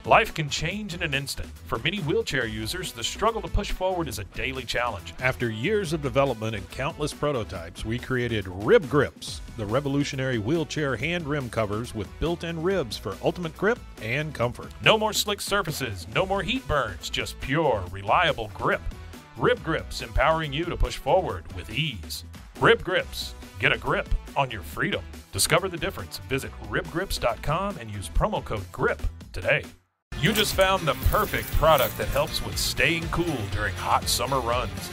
Life can change in an instant. For many wheelchair users, the struggle to push forward is a daily challenge. After years of development and countless prototypes, we created Rib Grips, the revolutionary wheelchair hand rim covers with built-in ribs for ultimate grip and comfort. No more slick surfaces, no more heat burns, just pure, reliable grip. Rib Grips, empowering you to push forward with ease. Rib Grips, get a grip on your freedom. Discover the difference. Visit ribgrips.com and use promo code GRIP today. You just found the perfect product that helps with staying cool during hot summer runs.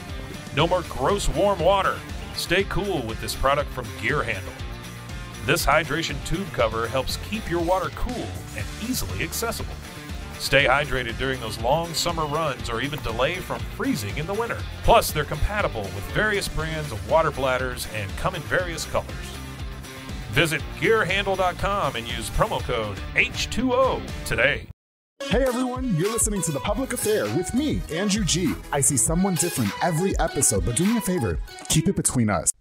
No more gross warm water. Stay cool with this product from Gear Handle. This hydration tube cover helps keep your water cool and easily accessible. Stay hydrated during those long summer runs or even delay from freezing in the winter. Plus, they're compatible with various brands of water bladders and come in various colors. Visit gearhandle.com and use promo code H2O today. Hey everyone, you're listening to The Public Affair with me, Andrew G. I see someone different every episode, but do me a favor, keep it between us.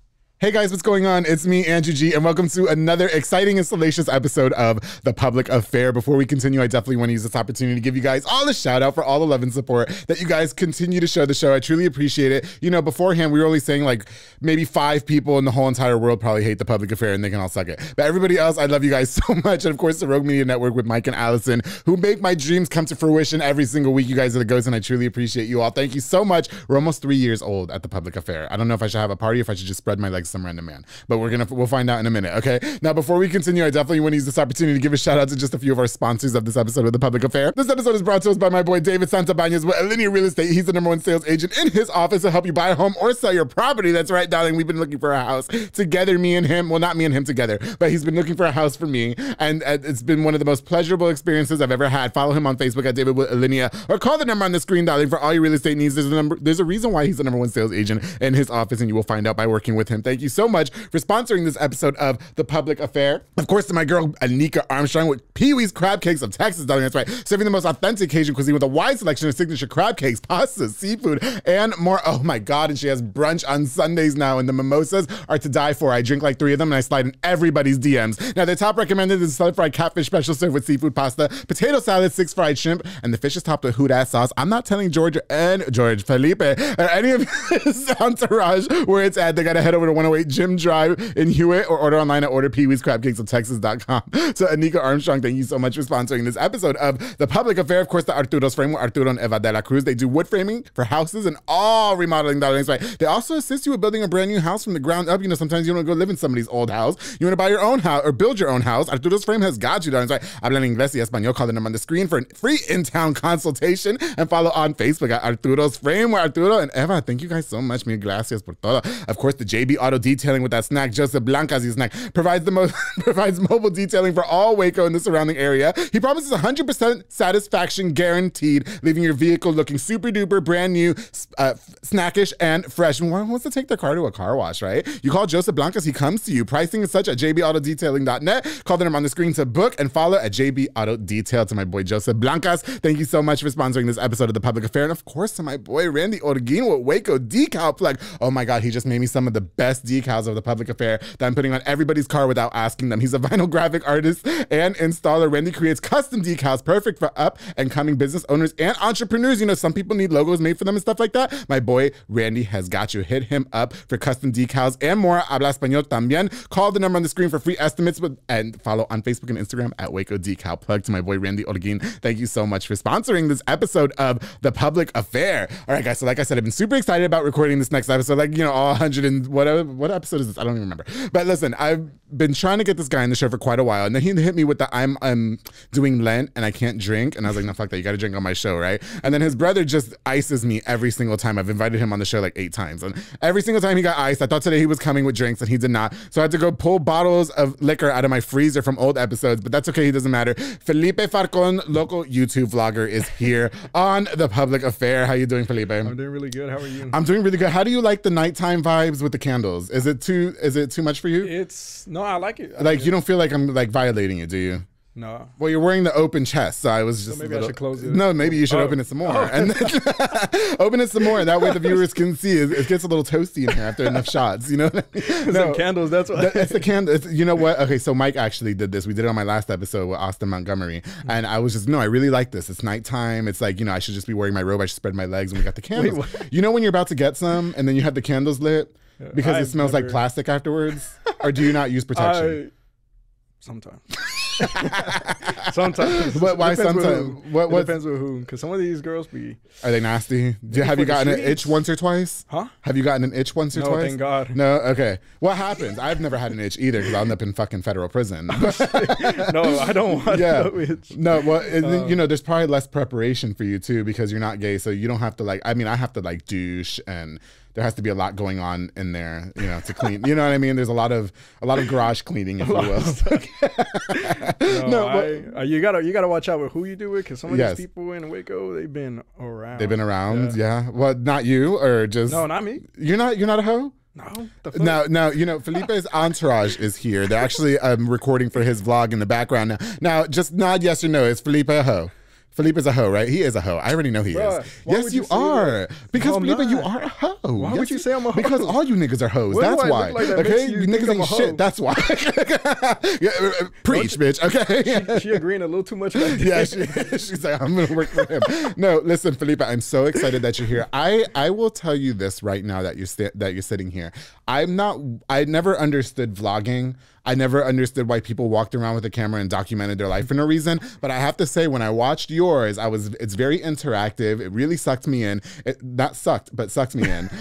Hey guys, what's going on? It's me, Andrew G, and welcome to another exciting and salacious episode of The Public Affair. Before we continue, I definitely want to use this opportunity to give you guys all a shout out for all the love and support that you guys continue to show the show. I truly appreciate it. You know, beforehand, we were only saying like maybe 5 people in the whole entire world probably hate The Public Affair and they can all suck it. But everybody else, I love you guys so much. And of course, the Rogue Media Network with Mike and Allison, who make my dreams come to fruition every single week. You guys are the ghosts, and I truly appreciate you all. Thank you so much. We're almost 3 years old at The Public Affair. I don't know if I should have a party or if I should just spread my legs to some random man. But we'll find out in a minute, okay? Now, before we continue, I definitely want to use this opportunity to give a shout out to just a few of our sponsors of this episode of The Public Affair. This episode is brought to us by my boy David Santabañez with Alinea Real Estate. He's the #1 sales agent in his office to help you buy a home or sell your property. That's right, darling. We've been looking for a house together, me and him. Well, not me and him together, but he's been looking for a house for me, and it's been one of the most pleasurable experiences I've ever had. Follow him on Facebook at David with Alinea, or call the number on the screen, darling, for all your real estate needs. There's a reason why he's the #1 sales agent in his office, and you will find out by working with him. Thank you so much for sponsoring this episode of The Public Affair. Of course, to my girl Anika Armstrong with Pee-wee's Crab Cakes of Texas, darling. That's right, serving the most authentic Cajun cuisine with a wide selection of signature crab cakes, pastas, seafood, and more. Oh my God, and she has brunch on Sundays now, and the mimosas are to die for. I drink like 3 of them, and I slide in everybody's DMs. Now, their top recommended is the fried catfish special served with seafood pasta, potato salad, 6 fried shrimp, and the fish is topped with hoot-ass sauce. I'm not telling George Felipe, or any of his entourage where it's at. They gotta head over to 108 Jim Drive in Hewitt, or order online at orderpeeweescrabcakesofTexas.com. So Anika Armstrong, thank you so much for sponsoring this episode of The Public Affair. Of course, the Arturo's Frame with Arturo and Eva de la Cruz. They do wood framing for houses and all remodeling, darlings. Right? They also assist you with building a brand new house from the ground up. You know, sometimes you don't go live in somebody's old house. You want to buy your own house or build your own house. Arturo's Frame has got you, darlings. Right? Hablan inglés y español. Call the number on the screen for a free in-town consultation, and follow on Facebook at Arturo's Frame with Arturo and Eva. Thank you guys so much. Mil gracias por todo. Of course, the JB Auto Detailing with that snack, Joseph Blancas snack, provides mobile detailing for all Waco and the surrounding area. He promises 100% satisfaction guaranteed, leaving your vehicle looking super duper brand new, snackish, and fresh. And one wants to take their car to a car wash, right? You call Joseph Blancas, he comes to you. Pricing is such at jbautodetailing.net. Call the number on the screen to book, and follow at JB Auto Detail. To my boy Joseph Blancas, thank you so much for sponsoring this episode of The Public Affair. And of course, to my boy Randy Orguin with Waco Decal Plug. Oh my God, he just made me some of the best decals of The Public Affair that I'm putting on everybody's car without asking them. He's a vinyl graphic artist and installer. Randy creates custom decals perfect for up and coming business owners and entrepreneurs. You know, some people need logos made for them and stuff like that. My boy Randy has got you. Hit him up for custom decals and more. Habla español también. Call the number on the screen for free estimates, and follow on Facebook and Instagram at Waco Decal Plug. To my boy Randy Orguin, thank you so much for sponsoring this episode of The Public Affair. All right, guys, so like I said, I've been super excited about recording this next episode. Like, you know, all 100 and whatever. What episode is this? I don't even remember. But listen, I've been trying to get this guy on the show for quite a while, and then he hit me with the I'm doing Lent and I can't drink, and I was like, no, fuck that, you gotta drink on my show, right? And then his brother just ices me every single time. I've invited him on the show like 8 times, and every single time he got iced. I thought today he was coming with drinks, and he did not, so I had to go pull bottles of liquor out of my freezer from old episodes, but that's okay, he doesn't matter. Felipe Falcon, local YouTube vlogger, is here on The Public Affair. How you doing, Felipe? I'm doing really good. How are you? I'm doing really good. How do you like the nighttime vibes with the candles? Is it too much for you? No, I like it. Like, you don't feel like I'm like violating you, do you? No. Well, you're wearing the open chest, so I was just. So maybe I should close it. No, maybe you should open it some more, and then open it some more. That way the viewers can see. It gets a little toasty in here after enough shots. You know what I mean? No candles. That's why. It's the candle. You know what? Okay, so Mike actually did this. We did it on my last episode with Austin Montgomery, and I was just I really like this. It's nighttime. It's like I should just be wearing my robe. I should spread my legs, and we got the candles. Wait, you know when you're about to get some, and then you have the candles lit because it smells like plastic afterwards, or do you not use protection? Sometimes. Sometimes. Why sometimes? What depends with who. Because some of these girls be. Are they nasty? Have you gotten an itch once or twice? Huh? Have you gotten an itch once or twice? No, thank God. No? Okay. What happens? I've never had an itch either because I'll end up in fucking federal prison. No, I don't want no itch. No, well, there's probably less preparation for you too because you're not gay. So you don't have to I have to douche and there has to be a lot going on in there, to clean. You know what I mean? There's a lot of garage cleaning, if you will. You gotta watch out with who you do it, because some of these people in Waco, they've been around. They've been around, yeah. Well, not you, or just no, not me. You're not a hoe. No. No. Felipe's entourage is here. They're actually recording for his vlog in the background now. Now, just nod yes or no. Is Felipe a hoe? Felipe is a hoe, right? He is a hoe. I already know he is. Yes, you are. Because Felipe, you are a hoe. Why would you say I'm a hoe? Because all you niggas are hoes. That's why. Okay? You niggas ain't shit. That's why. Preach, bitch. Okay? She agreeing a little too much back there. Yeah, she's like, I'm going to work for him. No, listen, Felipe, I'm so excited that you're here. I will tell you this right now that you're sitting here. I never understood vlogging. I never understood why people walked around with a camera and documented their life for no reason. But I have to say, when I watched yours, it's very interactive. It really sucked me in. Not sucked, but sucked me in.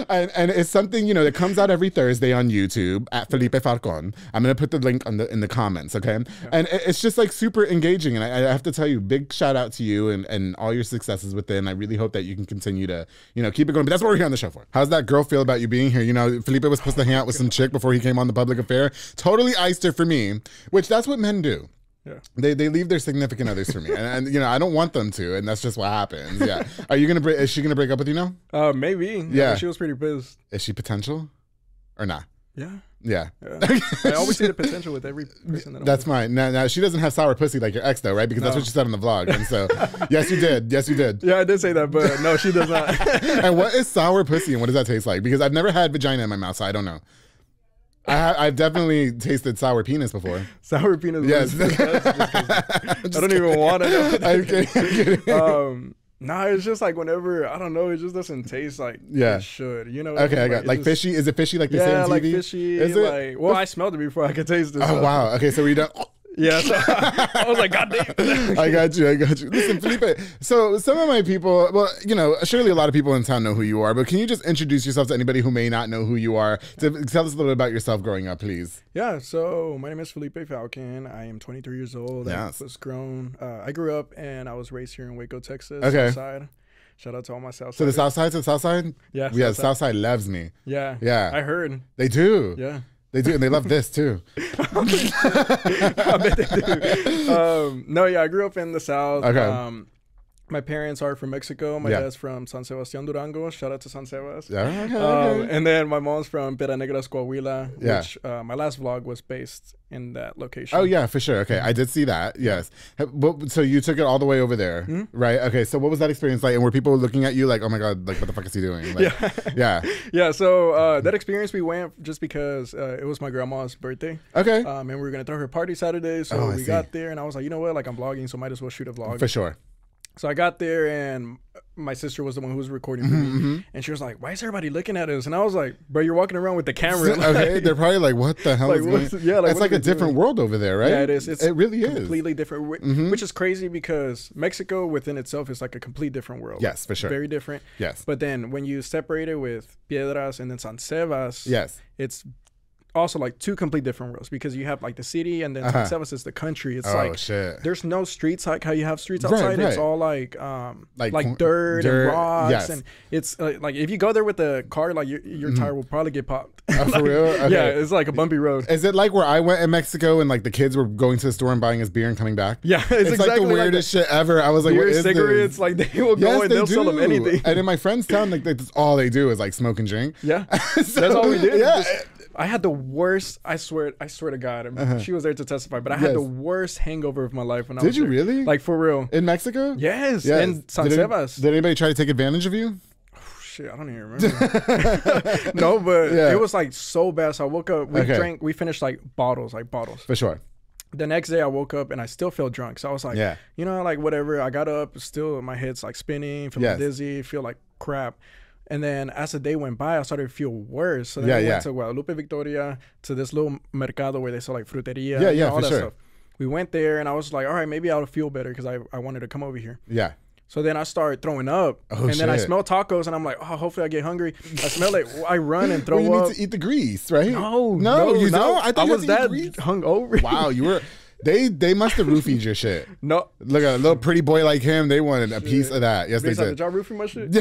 and it's something, that comes out every Thursday on YouTube at Felipe Falcon. I'm going to put the link in the comments, okay? Yeah. And it's just super engaging. And I have to tell you, big shout out to you and all your successes within. I really hope that you can continue to, keep it going. But that's what we're here on the show for. How's that girl feel about you being here? Felipe was supposed to hang out with some chick before he came on the public affair. Totally iced her for me, which that's what men do. Yeah. They leave their significant others for me, and I don't want them to, and that's just what happens. Yeah. Is she gonna break up with you now? Maybe. Yeah. She was pretty pissed. Is she potential, or not? Yeah. I always see the potential with every person that I'm That's mine. Now she doesn't have sour pussy like your ex though, right? Because that's what she said on the vlog. And so yes you did. Yeah, I did say that, but no, she does not. And what is sour pussy and what does that taste like? Because I've never had vagina in my mouth, so I don't know. I've definitely tasted sour penis before. Sour penis? Yes. I don't even want to know. I'm kidding. Nah, it's just like whenever, I don't know, it just doesn't taste like it should, Okay, I got like fishy. Is it fishy like the same TV? Yeah, like fishy. Is it? Well, I smelled it before I could taste it. Oh, wow. Okay, so we don't... Yeah, so I was like, God damn. I got you. Listen, Felipe, so some of my people, surely a lot of people in town know who you are, but can you just introduce yourself to anybody who may not know who you are? Tell us a little bit about yourself growing up, please. Yeah, so my name is Felipe Falcon. I am 23 years old. Yes. I was grown. I grew up and I was raised here in Waco, Texas. Okay. Southside. Shout out to all my Southside. So the South Side? Yeah. Yeah, Southside loves me. Yeah. Yeah. I heard. They do. Yeah. They do, and they love this too. I bet they do. I grew up in the South. Okay. My parents are from Mexico. My dad's from San Sebastián, Durango. Shout out to San Sebas. Yeah, okay. And then my mom's from Piedras Negras, Coahuila, yeah. which my last vlog was based in that location. Oh, yeah, for sure. Okay, I did see that, yes. So you took it all the way over there, right? Okay, so what was that experience like? And were people looking at you like, oh my God, like what the fuck is he doing? Like, Yeah, so that experience we went just because it was my grandma's birthday. Okay. And we were going to throw her party Saturday, so we got there and I was like, you know what, like I'm vlogging, so might as well shoot a vlog. For sure. So I got there and my sister was the one who was recording for me. And she was like, why is everybody looking at us? And I was like, bro, you're walking around with the camera. Okay, they're probably like, what the hell is going on? It's like a different world over there, right? Yeah, it is. It really is. Completely different, which is crazy because Mexico within itself is like a complete different world. Yes, for sure. Very different. Yes. But then when you separate it with Piedras and then San Sebas, yes, it's also like two complete different worlds because you have like the city and then San Sebas is the country. It's like there's no streets like how you have streets outside. Right. It's all like dirt and rocks, and it's like if you go there with a car, like your tire will probably get popped. For real? Okay. Yeah, it's like a bumpy road. Is it like where I went in Mexico and like the kids were going to the store and buying us beer and coming back? Yeah, it's exactly like the weirdest shit ever. I was like, what is cigarettes? This? Like they will go and they'll sell them anything. And in my friend's town, like that's all they do is like smoke and drink. Yeah, that's all we did. Yeah. I had the worst. I swear to God, she was there to testify. But I had the worst hangover of my life when I was Did you there. really? Like for real? In Mexico? Yes. In San Sebas. Did anybody try to take advantage of you? Shit, I don't even remember. No, but it was like so bad. So I woke up. We finished like bottles. For sure. The next day I woke up and I still felt drunk. So I was like, you know, like whatever. I got up, still my head's like spinning, feeling dizzy, feel like crap. And then as the day went by, I started to feel worse. So then we went to Guadalupe, Victoria, to this little mercado where they sell like fruteria, all that stuff. We went there and I was like, all right, maybe I'll feel better because I wanted to come over here. Yeah. So then I started throwing up, then I smell tacos, and I'm like, oh, hopefully I get hungry. I smell it. I run and throw up. You need to eat the grease, right? No, you don't. I thought I was that hungover. Wow, you were. They must have roofied your shit. No. Look, a little pretty boy like him, they wanted a piece of that. Yes, they did. Did y'all roofie my shit?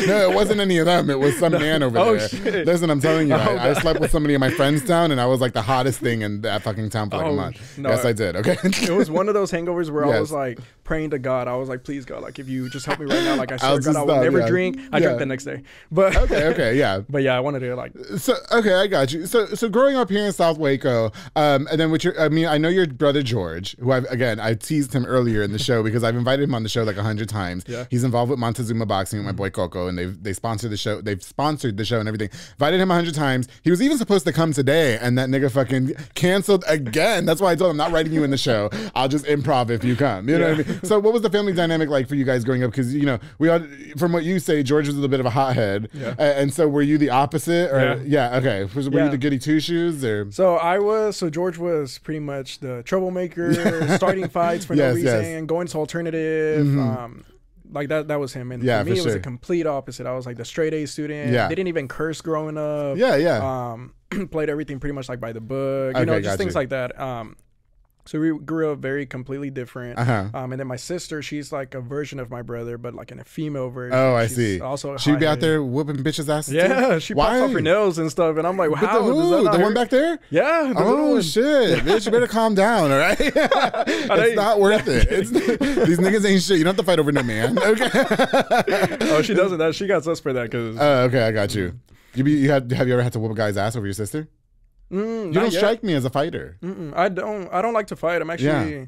No, it wasn't any of them. It was some man over there. Shit. Listen, I'm telling you, I slept with somebody in my friend's town, and I was like the hottest thing in that fucking town for like a month. No, yes, I did. Okay. It was one of those hangovers where I was like praying to God. I was like, please God, like if you just help me right now, like I swear to God, I will never drink. I drank the next day. But okay, yeah. But yeah, I wanted to like. So okay, I got you. So growing up here in South Waco, and then with your, I mean, I know your brother George, who I teased him earlier in the show because I've invited him on the show like 100 times. Yeah. He's involved with Montezuma Boxing with my boy Coco, and they sponsored the show. They've sponsored the show and everything. Invited him 100 times. He was even supposed to come today, and that nigga fucking canceled again. That's why I told him I'm not writing you in the show. I'll just improv if you come. You know what I mean? So what was the family dynamic like for you guys growing up? Because you know we all, from what you say, George was a little bit of a hothead, and so were you the opposite? Or okay. Were you the goody two shoes or? So George was pretty much the troublemaker, starting fights for no reason, going to alternative. Like that was him. And for me, it was a complete opposite. I was like the straight A student. They didn't even curse growing up. Played everything pretty much like by the book. You know, just things like that. So we grew up very completely different. And then my sister, she's like a version of my brother, but like in a female version. Oh, I see. Also, she'd be out there whooping bitches' asses. Yeah, she pops off her nails and stuff, and I'm like, how? The one back there? Yeah. Oh shit, bitch, you better calm down, all right? It's not worth it. These niggas ain't shit. You don't have to fight over no man. Okay. Oh, she doesn't. That she got us for that because. Okay, I got you. Have you ever had to whoop a guy's ass over your sister? You don't strike me as a fighter. I don't like to fight. I'm actually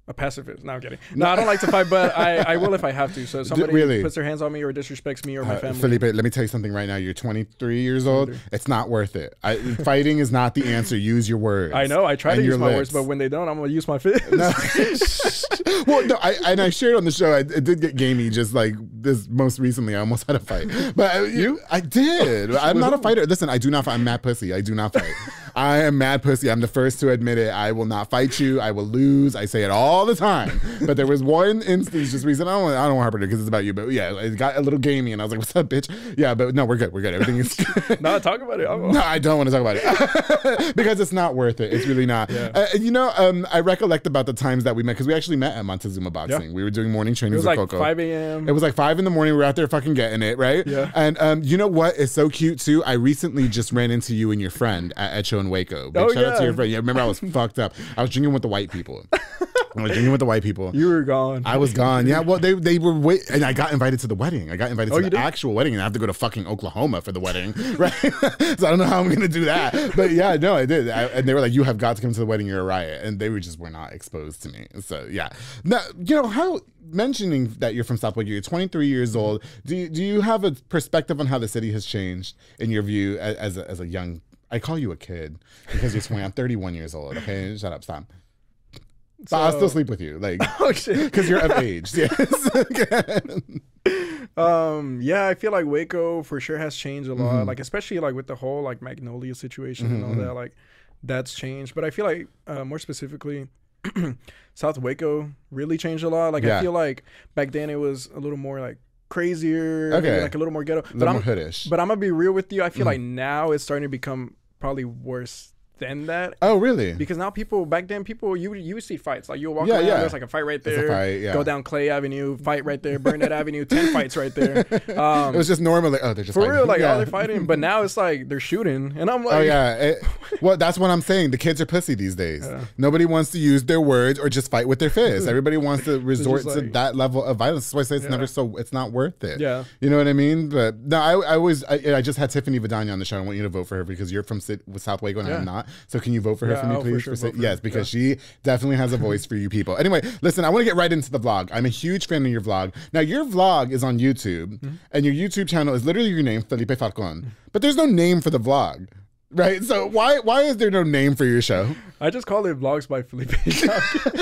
a pacifist. No, I'm kidding. No, I don't like to fight, but I will if I have to. So if somebody puts their hands on me or disrespects me or my family. Felipe, let me tell you something right now. You're 23 years old. It's not worth it. Fighting is not the answer. Use your words. I know. I try to use my words, but when they don't, I'm going to use my fist. No. Well, no, I shared on the show, it did get gamey just like this most recently. I almost had a fight. But I did. I'm not a fighter. Listen, I do not fight. I'm mad pussy. I do not fight. I am mad pussy. I'm the first to admit it. I will not fight you. I will lose. I say it all the time. But there was one instance just recently. I don't want to harp on it because it's about you. But yeah, it got a little gamey, and I was like, "What's up, bitch?" Yeah, but no, we're good. We're good. Everything is good. No, talk about it. No, I don't want to talk about it because it's not worth it. It's really not. Yeah. I recollect about the times that we met because we actually met at Montezuma Boxing. Yeah. We were doing morning trainings with Coco. It was like 5 a.m. It was like 5 in the morning. We were out there fucking getting it, right? Yeah. And you know what is so cute too? I recently just ran into you and your friend at Echo and Waco. Shout out to your friend. Yeah, remember I was fucked up. I was drinking with the white people. You were gone. I was gone. Yeah, well, they were and I got invited to the wedding. I got invited to the actual wedding, and I have to go to fucking Oklahoma for the wedding, right? So I don't know how I'm gonna do that. But yeah, no, I did. And they were like, "You have got to come to the wedding. You're a riot." And they were not exposed to me. So yeah. Now, how mentioning that you're from South Waco, you're 23 years old. Do you have a perspective on how the city has changed in your view as a young? I call you a kid because you're 20. I'm 31 years old. Okay, shut up, stop. So, I'll still sleep with you, like, oh shit, because you're of age. Yes. Yeah, I feel like Waco for sure has changed a lot. Like, especially like with the whole like Magnolia situation and all that. Like, that's changed. But I feel like more specifically, South Waco really changed a lot. Like, I feel like back then it was a little more like crazier, like a little more ghetto, more hoodish. But I'm gonna be real with you. I feel like now it's starting to become probably worse extend that. Oh, really? Because now back then you would see fights. Like you'll walk around, there's like a fight right there. Go down Clay Avenue, fight right there. Burnett Avenue, 10 fights right there. It was just normal. Like, oh, they're just for fighting. real. Like, oh, they're fighting. But now it's like they're shooting, and I'm like, oh yeah. Well, that's what I'm saying. The kids are pussy these days. Nobody wants to use their words or just fight with their fists. Everybody wants to resort to that level of violence. That's why I say it's not worth it. Yeah. You know what I mean? But no, I just had Tiffany Vidania on the show. I want you to vote for her because you're from South Waco and I'm not. So can you vote for her for me, please? For sure, yes, because she definitely has a voice for you people. Anyway, listen, I want to get right into the vlog. I'm a huge fan of your vlog. Now, your vlog is on YouTube, and your YouTube channel is literally your name, Felipe Falcon. But there's no name for the vlog. Right, so why is there no name for your show? I just call it Vlogs by Felipe.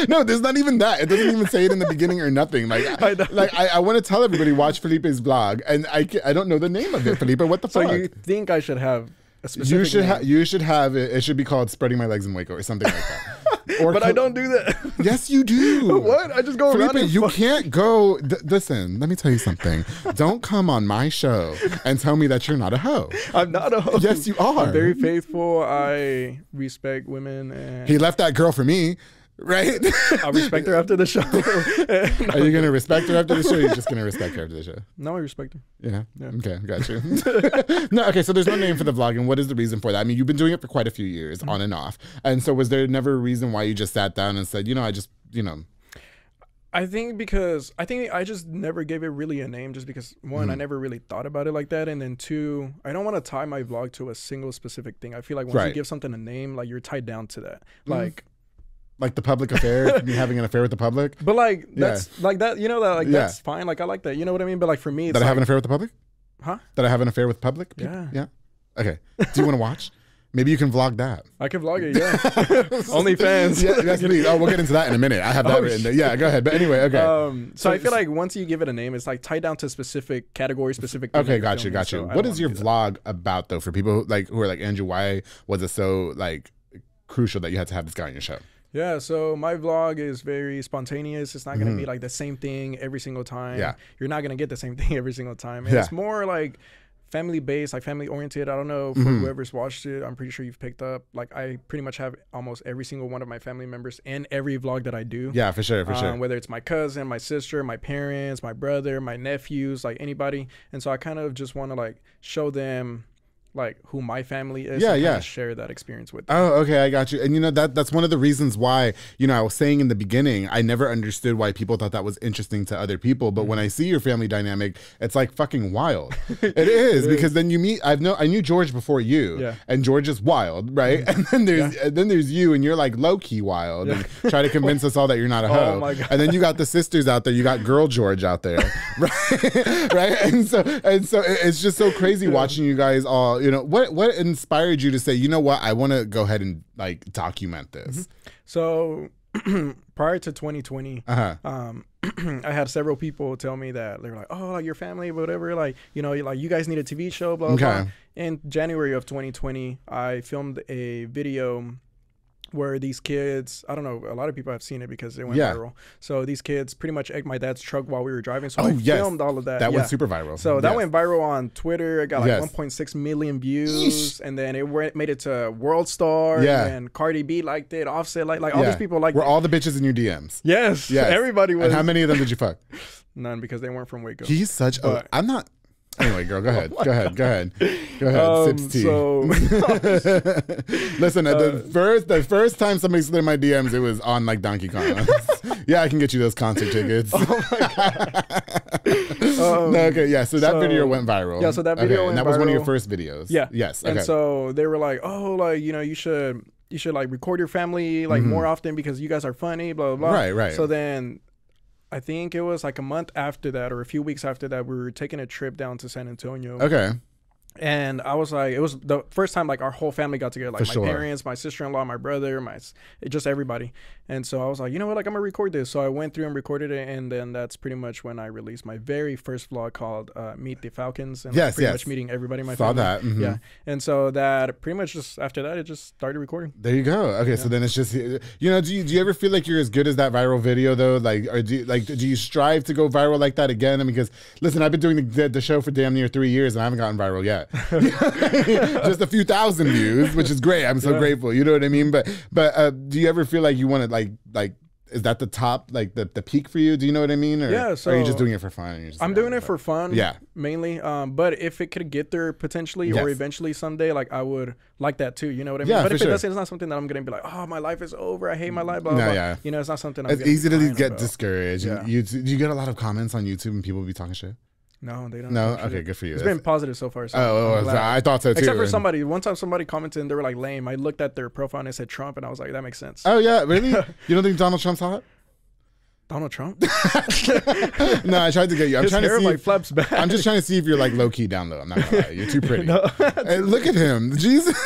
No, there's not even that. It doesn't even say it in the beginning or nothing. Like, I want to tell everybody watch Felipe's vlog, and I don't know the name of it. Felipe, what the fuck? So you think I should have a specific name? You should have it. It should be called Spreading My Legs in Waco or something like that. But I don't do that. Yes, you do. What? I just go Felipe, around. You can't go. Listen, let me tell you something. Don't come on my show and tell me that you're not a hoe. I'm not a hoe. Yes, you are. I'm very faithful. I respect women. And he left that girl for me. Right? I'll respect her after the show. Are you going to respect her after the show or are you just going to respect her after the show? No, I respect her. Yeah? Okay, got you. No, okay, so there's no name for the vlog, and what is the reason for that? I mean, you've been doing it for quite a few years, on and off. And so was there never a reason why you just sat down and said, I just. I think I just never gave it really a name just because, one, I never really thought about it like that. And then two, I don't want to tie my vlog to a single specific thing. I feel like once you give something a name, like you're tied down to that. Like the public affair, me having an affair with the public. But like that's like that, that's fine. Like I like that. You know what I mean? But like for me, it's I have an affair with the public? Huh? That I have an affair with public people? Yeah. Yeah. Okay. Do you want to watch? Maybe you can vlog that. I can vlog it, yeah. OnlyFans. Yeah, that's please. Oh, we'll get into that in a minute. I have that written there. Yeah, go ahead. But anyway, okay. So I feel like once you give it a name, it's like tied down to specific category, specific. Okay, got you. So what is your vlog about though? For people who are like, Andrew, why was it so like crucial that you had to have this guy on your show? Yeah, so my vlog is very spontaneous. It's not going to be like the same thing every single time. Yeah. You're not going to get the same thing every single time. And it's more like family based, like family oriented. I don't know for whoever's watched it. I'm pretty sure you've picked up. Like I pretty much have almost every single one of my family members in every vlog that I do. Yeah, for sure. Whether it's my cousin, my sister, my parents, my brother, my nephews, like anybody. And so I kind of just want to like show them like who my family is, and share that experience with them. Oh, okay, I got you. And that's one of the reasons why, I was saying in the beginning, I never understood why people thought that was interesting to other people. But when I see your family dynamic, it's like fucking wild. It is, because then you meet, I knew George before you, and George is wild, right? And then there's you, and you're like low-key wild, and try to convince us all that you're not a hoe. Oh my God. And then you got the sisters out there, you got girl George out there, right? Right? And so it's just so crazy watching you guys all, what inspired you to say, you know what, I want to go ahead and like document this? So prior to 2020, I had several people tell me that they were like, oh, like your family, whatever, like, like you guys need a TV show, blah, blah. In January of 2020, I filmed a video where these kids, I don't know, a lot of people have seen it because it went viral. So these kids pretty much egged my dad's truck while we were driving. So I filmed all of that. That went super viral. So that went viral on Twitter. It got like 1.6 million views. And then it made it to World Star. And Cardi B liked it. Offset, like all these people liked it. Were all the bitches in your DMs? Yes. Everybody was. And how many of them did you fuck? None, because they weren't from Waco. He's such a... I'm not... Anyway, girl, go ahead. Go ahead. Sips tea. So, listen, the first time somebody slid in my DMs, it was on like Donkey Kong. Yeah, I can get you those concert tickets. Oh my God. So that video went viral. Yeah, so that video went and that was one of your first videos. Yeah. Yes. Okay. And so they were like, oh, like, you should like record your family like more often because you guys are funny, blah, blah, blah. Right. So then I think it was like a month after that or a few weeks after that, we were taking a trip down to San Antonio. Okay. And I was like, it was the first time like our whole family got together, like my parents, my sister-in-law, my brother, just everybody. And so I was like, you know what, like I'm gonna record this. So I went through and recorded it, and then that's pretty much when I released my very first vlog called Meet the Falcons, and pretty much meeting everybody in my family. Saw that. Yeah. And so that pretty much just after that, it just started recording. There you go. Okay, so then it's just, do you ever feel like you're as good as that viral video though? Like, or do you strive to go viral like that again? I mean, because listen, I've been doing the show for damn near 3 years and I haven't gotten viral yet. yet. Just a few thousand views, which is great. I'm so grateful. You know what I mean? But do you ever feel like you want to like is that the top, like the peak for you? Do you know what I mean? Or, yeah. So or are you just doing it for fun? And you're just I'm doing it for fun. Yeah. Mainly. But if it could get there potentially or eventually someday, like I would like that too. You know what I mean? Yeah, but if it doesn't, it's not something that I'm gonna be like, oh, my life is over. I hate my life. Blah, blah, blah. Yeah. You know, it's not something. It's easy to get discouraged. Yeah. Do you get a lot of comments on YouTube and people be talking shit? No, they don't. No, okay, good for you. It's been positive so far. So I thought so too. Except for somebody. One time, somebody commented and they were like lame. I looked at their profile and it said Trump, and I was like, that makes sense. Oh yeah, really? You don't think Donald Trump's hot? Donald Trump? No, I tried to get you. I'm His trying hair to see. like flaps back. I'm just trying to see if you're like low key down low. I'm not gonna lie. You're too pretty. Hey, look at him. Jesus.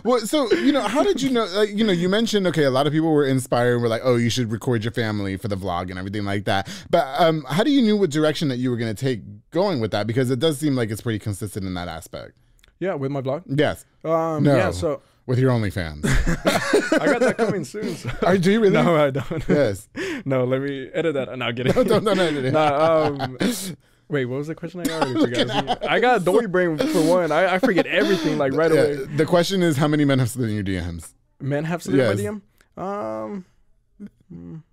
Well, so how did you know? Like, you mentioned a lot of people were inspired and were like, oh, you should record your family for the vlog and everything like that. But how do you knew what direction that you were gonna take going with that? Because it does seem like it's pretty consistent in that aspect. Yeah, with my vlog. Yes. No. Yeah. So. With your OnlyFans. I got that coming soon. So. Do you really? No, I don't. Yes. No, let me edit that. No, get it. Don't edit it. Wait, what was the question? I already forgot. I got Dory brain for one. I forget everything like right away. The question is, how many men have slid in your DMs? Men have slid in my DM?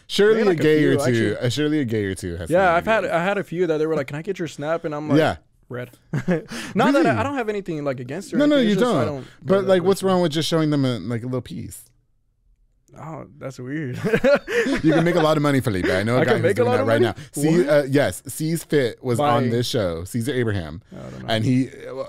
Surely a gay or two. Surely a gay or two has. Yeah, I had a few that they were like, "Can I get your snap?" And I'm like, yeah. Red. Not that I don't have anything like against her. No, you don't. But like, what's wrong with just showing them a little piece? Oh, that's weird. You can make a lot of money, Felipe. I know a guy who's doing that right now. Yes, C's Fit was on this show, Caesar Abraham, and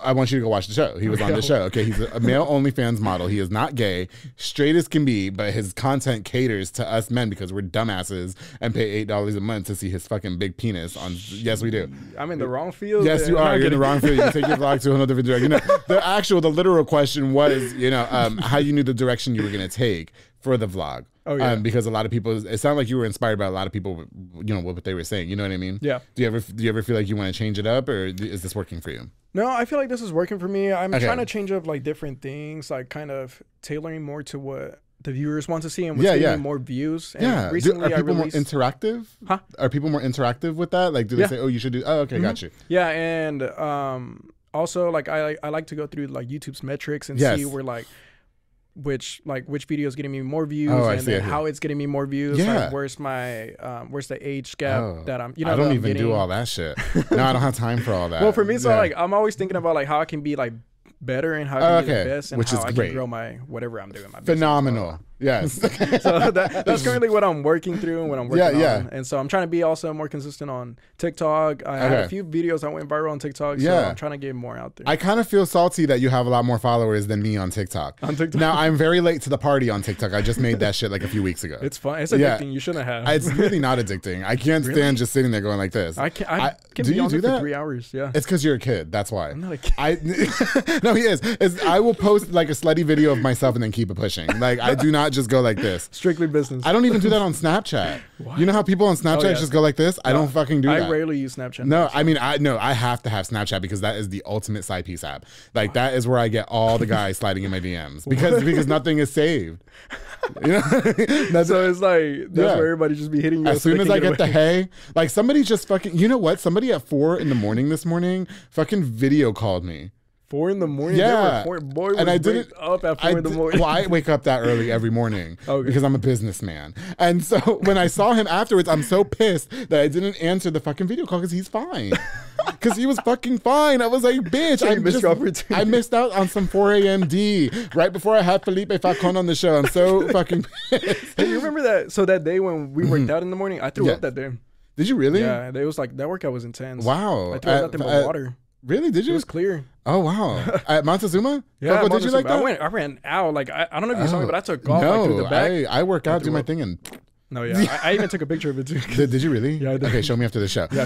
I want you to go watch the show. He was on the show. Okay, he's a male OnlyFans model. He is not gay, straight as can be, but his content caters to us men because we're dumbasses and pay $8 a month to see his fucking big penis on. Yes, we do. I'm in the wrong field. Yes, you are. You're in the wrong field. You can take your vlog to another different direction. The literal question was, how you knew the direction you were going to take for the vlog. Oh, yeah. Because a lot of people, it sounded like you were inspired by a lot of people, what they were saying. You know what I mean? Yeah. Do you ever feel like you want to change it up, or is this working for you? No, I feel like this is working for me. I'm trying to change up like different things, like kind of tailoring more to what the viewers want to see and what's getting more views. And recently are people more interactive? Huh? Are people more interactive with that? Like, do they say, oh, you should do, oh, okay, got you. Yeah, and also like I like to go through like YouTube's metrics and see where like, which video is getting me more views and then how it's getting me more views. Like where's the age gap that I'm I don't even do all that shit. No, I don't have time for all that. Well, for me, so like I'm always thinking about like how I can be like better and how I can get the best and which how is I great. can grow my whatever I'm doing. My phenomenal. Yes. So that's currently what I'm working through and what I'm working on. And so I'm trying to be also more consistent on TikTok. I had a few videos that went viral on TikTok. So I'm trying to get more out there. I kind of feel salty that you have a lot more followers than me on TikTok. Now, I'm very late to the party on TikTok. I just made that shit like a few weeks ago. It's fun. It's addicting. You shouldn't have. It's really not addicting. I can't stand just sitting there going like this. I can do be on there for 3 hours. Yeah. It's because you're a kid. That's why. I'm not a kid. No, he is. I will post like a slutty video of myself and then keep it pushing. Like, I do not just go like this. Strictly business. I don't even do that on Snapchat. What? You know how people on Snapchat just go like this? I don't fucking do that. I rarely use Snapchat. No, I mean, I have to have Snapchat because that is the ultimate side piece app. Like, that is where I get all the guys sliding in my DMs because nothing is saved. So it's like that's where everybody just be hitting you. As soon as I get the hey, like somebody just fucking, you know what? Somebody at 4 a.m. this morning fucking video called me. 4 a.m? Yeah. Boy, and I didn't up at 4 a.m. Well, I wake up that early every morning because I'm a businessman. And so when I saw him afterwards, I'm so pissed that I didn't answer the fucking video call because he's fine. Because he was fucking fine. I was like, bitch, so I missed out on some 4 a.m. D right before I had Felipe Falcon on the show. I'm so fucking pissed. Hey, you remember that? So that day when we worked out in the morning, I threw up that day. Did you really? Yeah, it was like that workout was intense. Wow. I threw up nothing but water. Really? Did you? It was clear. Oh wow! At Montezuma? Yeah, Coco, did you like that? I ran out. Like I don't know if you saw me, but I took off like, through the back. I work out, do my thing, and no, yeah, I even took a picture of it too. Did you really? Yeah, I did. Okay, show me after the show. Yeah.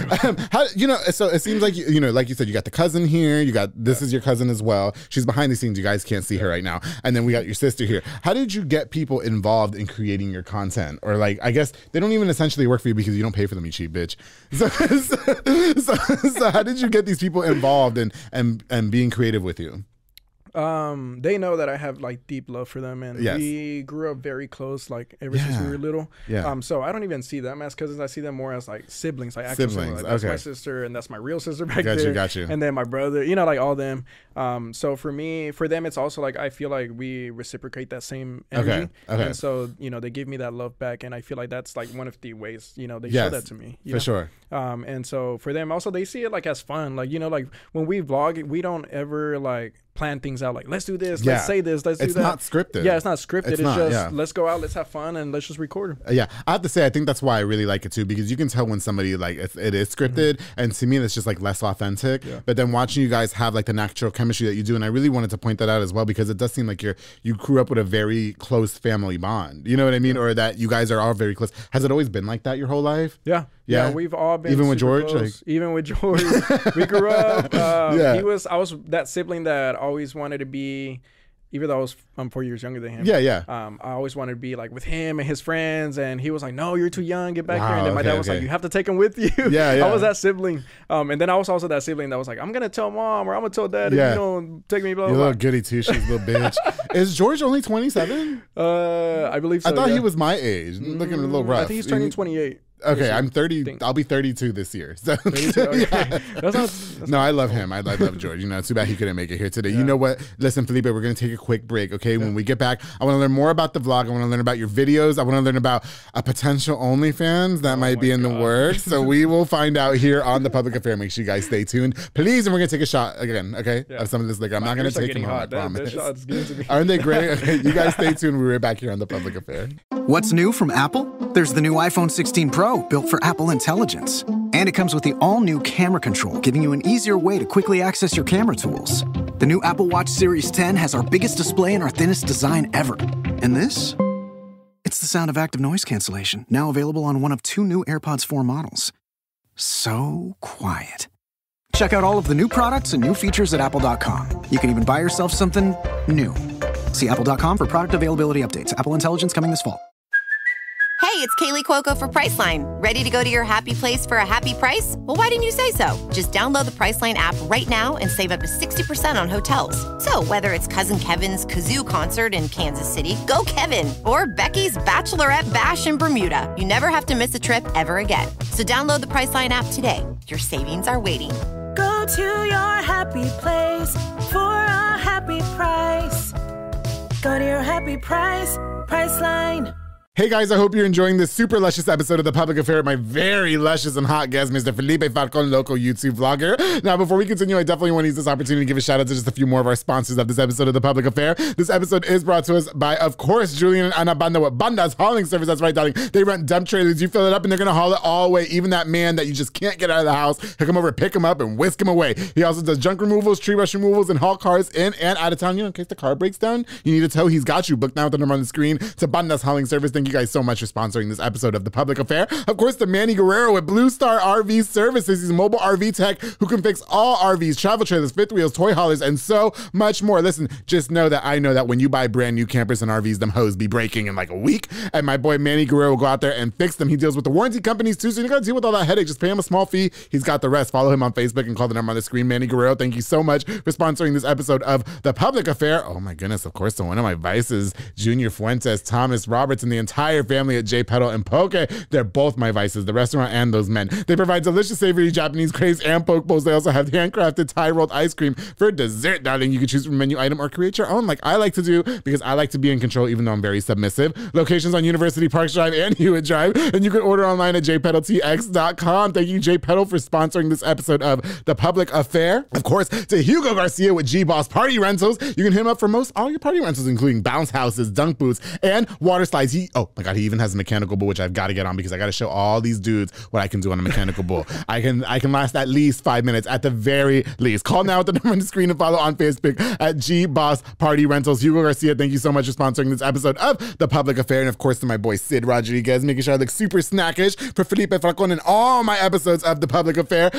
So it seems like like you said, you got the cousin here. You got this is your cousin as well. She's behind the scenes. You guys can't see her right now. And then we got your sister here. How did you get people involved in creating your content? Or like, I guess they don't even essentially work for you because you don't pay for them, you cheap bitch. So how did you get these people involved and being creative with you? They know that I have like deep love for them, and we grew up very close, like ever since we were little. So I don't even see them as cousins. I see them more as like siblings, like actual siblings. Like, that's my sister, and that's my real sister back there. Got you. And then my brother, you know, like all them. So for them, it's also like I feel like we reciprocate that same energy. And so, you know, they give me that love back, and I feel like that's like one of the ways, you know, they show that to me. For sure. And so for them also, they see it like as fun. Like, you know, like when we vlog, we don't ever like plan things out like, let's do this, let's say this, let's do that. It's not scripted. Yeah, it's not scripted. It's just let's go out, let's have fun, and let's just record. I have to say, I think that's why I really like it too, because you can tell when somebody like it is scripted, and to me it's just like less authentic. But then watching you guys have like the natural chemistry that you do, and I really wanted to point that out as well, because it does seem like you grew up with a very close family bond. You know what I mean? Or that you guys are all very close. Has it always been like that your whole life? Yeah, we've all been even with George. Like, even with George, we grew up. I was that sibling that always wanted to be, even though I'm 4 years younger than him. I always wanted to be like with him and his friends, and he was like, "No, you're too young. Get back here." And then my dad was like, "You have to take him with you." I was that sibling. And then I was also that sibling that was like, "I'm gonna tell mom, or I'm gonna tell dad if you don't take me." Blah, blah, you little goody two shoes, little bitch. Is George only 27? I believe so. I thought he was my age. Looking a little rough. I think he's turning 28. Okay, I'm 30. I'll be 32 this year. So 32, okay. No, I love him. I love George. You know, too bad he couldn't make it here today. You know what? Listen, Felipe, we're going to take a quick break, okay? When we get back, I want to learn more about the vlog. I want to learn about your videos. I want to learn about a potential OnlyFans that might be in the works. So we will find out here on The Public Affair. Make sure you guys stay tuned, please. And we're going to take a shot again, okay? Of some of this liquor. I'm not going to take them home, I promise. Aren't they great? Okay, you guys stay tuned. We'll be right back here on The Public Affair. What's new from Apple? There's the new iPhone 16 Pro, built for Apple Intelligence. And it comes with the all-new camera control, giving you an easier way to quickly access your camera tools. The new Apple Watch Series 10 has our biggest display and our thinnest design ever. And this? It's the sound of active noise cancellation, now available on one of 2 new AirPods 4 models. So quiet. Check out all of the new products and new features at apple.com. You can even buy yourself something new. See apple.com for product availability updates. Apple Intelligence coming this fall. Hey, it's Kaylee Cuoco for Priceline. Ready to go to your happy place for a happy price? Well, why didn't you say so? Just download the Priceline app right now and save up to 60% on hotels. So whether it's Cousin Kevin's Kazoo Concert in Kansas City, go Kevin, or Becky's Bachelorette Bash in Bermuda, you never have to miss a trip ever again. So download the Priceline app today. Your savings are waiting. Go to your happy place for a happy price. Go to your happy price, Priceline. Hey guys, I hope you're enjoying this super luscious episode of The Public Affair with my very luscious and hot guest, Mr. Felipe Falcon, local YouTube vlogger. Now, before we continue, I definitely want to use this opportunity to give a shout out to just a few more of our sponsors of this episode of The Public Affair. This episode is brought to us by, of course, Julian and Ana Banda with Banda's hauling service. That's right, darling. They rent dump trailers. You fill it up and they're going to haul it all away. Even that man that you just can't get out of the house, he'll come over, pick him up, and whisk him away. He also does junk removals, tree brush removals, and haul cars in and out of town. You know, in case the car breaks down, you need a tow, he's got you. Book now with the number on the screen to Banda's hauling service. Thank you guys so much for sponsoring this episode of The Public Affair. Of course, the Manny Guerrero with Blue Star RV Services. He's a mobile RV tech who can fix all RVs, travel trailers, fifth wheels, toy haulers, and so much more. Listen, just know that I know that when you buy brand new campers and RVs, them hoes be breaking in like a week. And my boy Manny Guerrero will go out there and fix them. He deals with the warranty companies too, so you gotta deal with all that headache. Just pay him a small fee. He's got the rest. Follow him on Facebook and call the number on the screen. Manny Guerrero, thank you so much for sponsoring this episode of The Public Affair. Oh my goodness, of course, so one of my vices, Junior Fuentes, Thomas Roberts, and the entire family at J Pedal and Poke. They're both my vices, the restaurant and those men. They provide delicious, savory Japanese crepes and poke bowls. They also have handcrafted Thai rolled ice cream for dessert, darling. You can choose from a menu item or create your own, like I like to do, because I like to be in control, even though I'm very submissive. Locations on University Park Drive and Hewitt Drive, and you can order online at jpedaltx.com. Thank you, J Pedal, for sponsoring this episode of The Public Affair. Of course, to Hugo Garcia with G-Boss Party Rentals. You can hit him up for most all your party rentals, including bounce houses, dunk booths, and water slides. Oh my God, he even has a mechanical bull, which I've got to get on because I got to show all these dudes what I can do on a mechanical bull. I can last at least 5 minutes at the very least. Call now at the number on the screen and follow on Facebook at G-Boss Party Rentals. Hugo Garcia, thank you so much for sponsoring this episode of The Public Affair. And of course, to my boy Sid Rodriguez, making sure I look super snackish for Felipe Falcon and all my episodes of The Public Affair.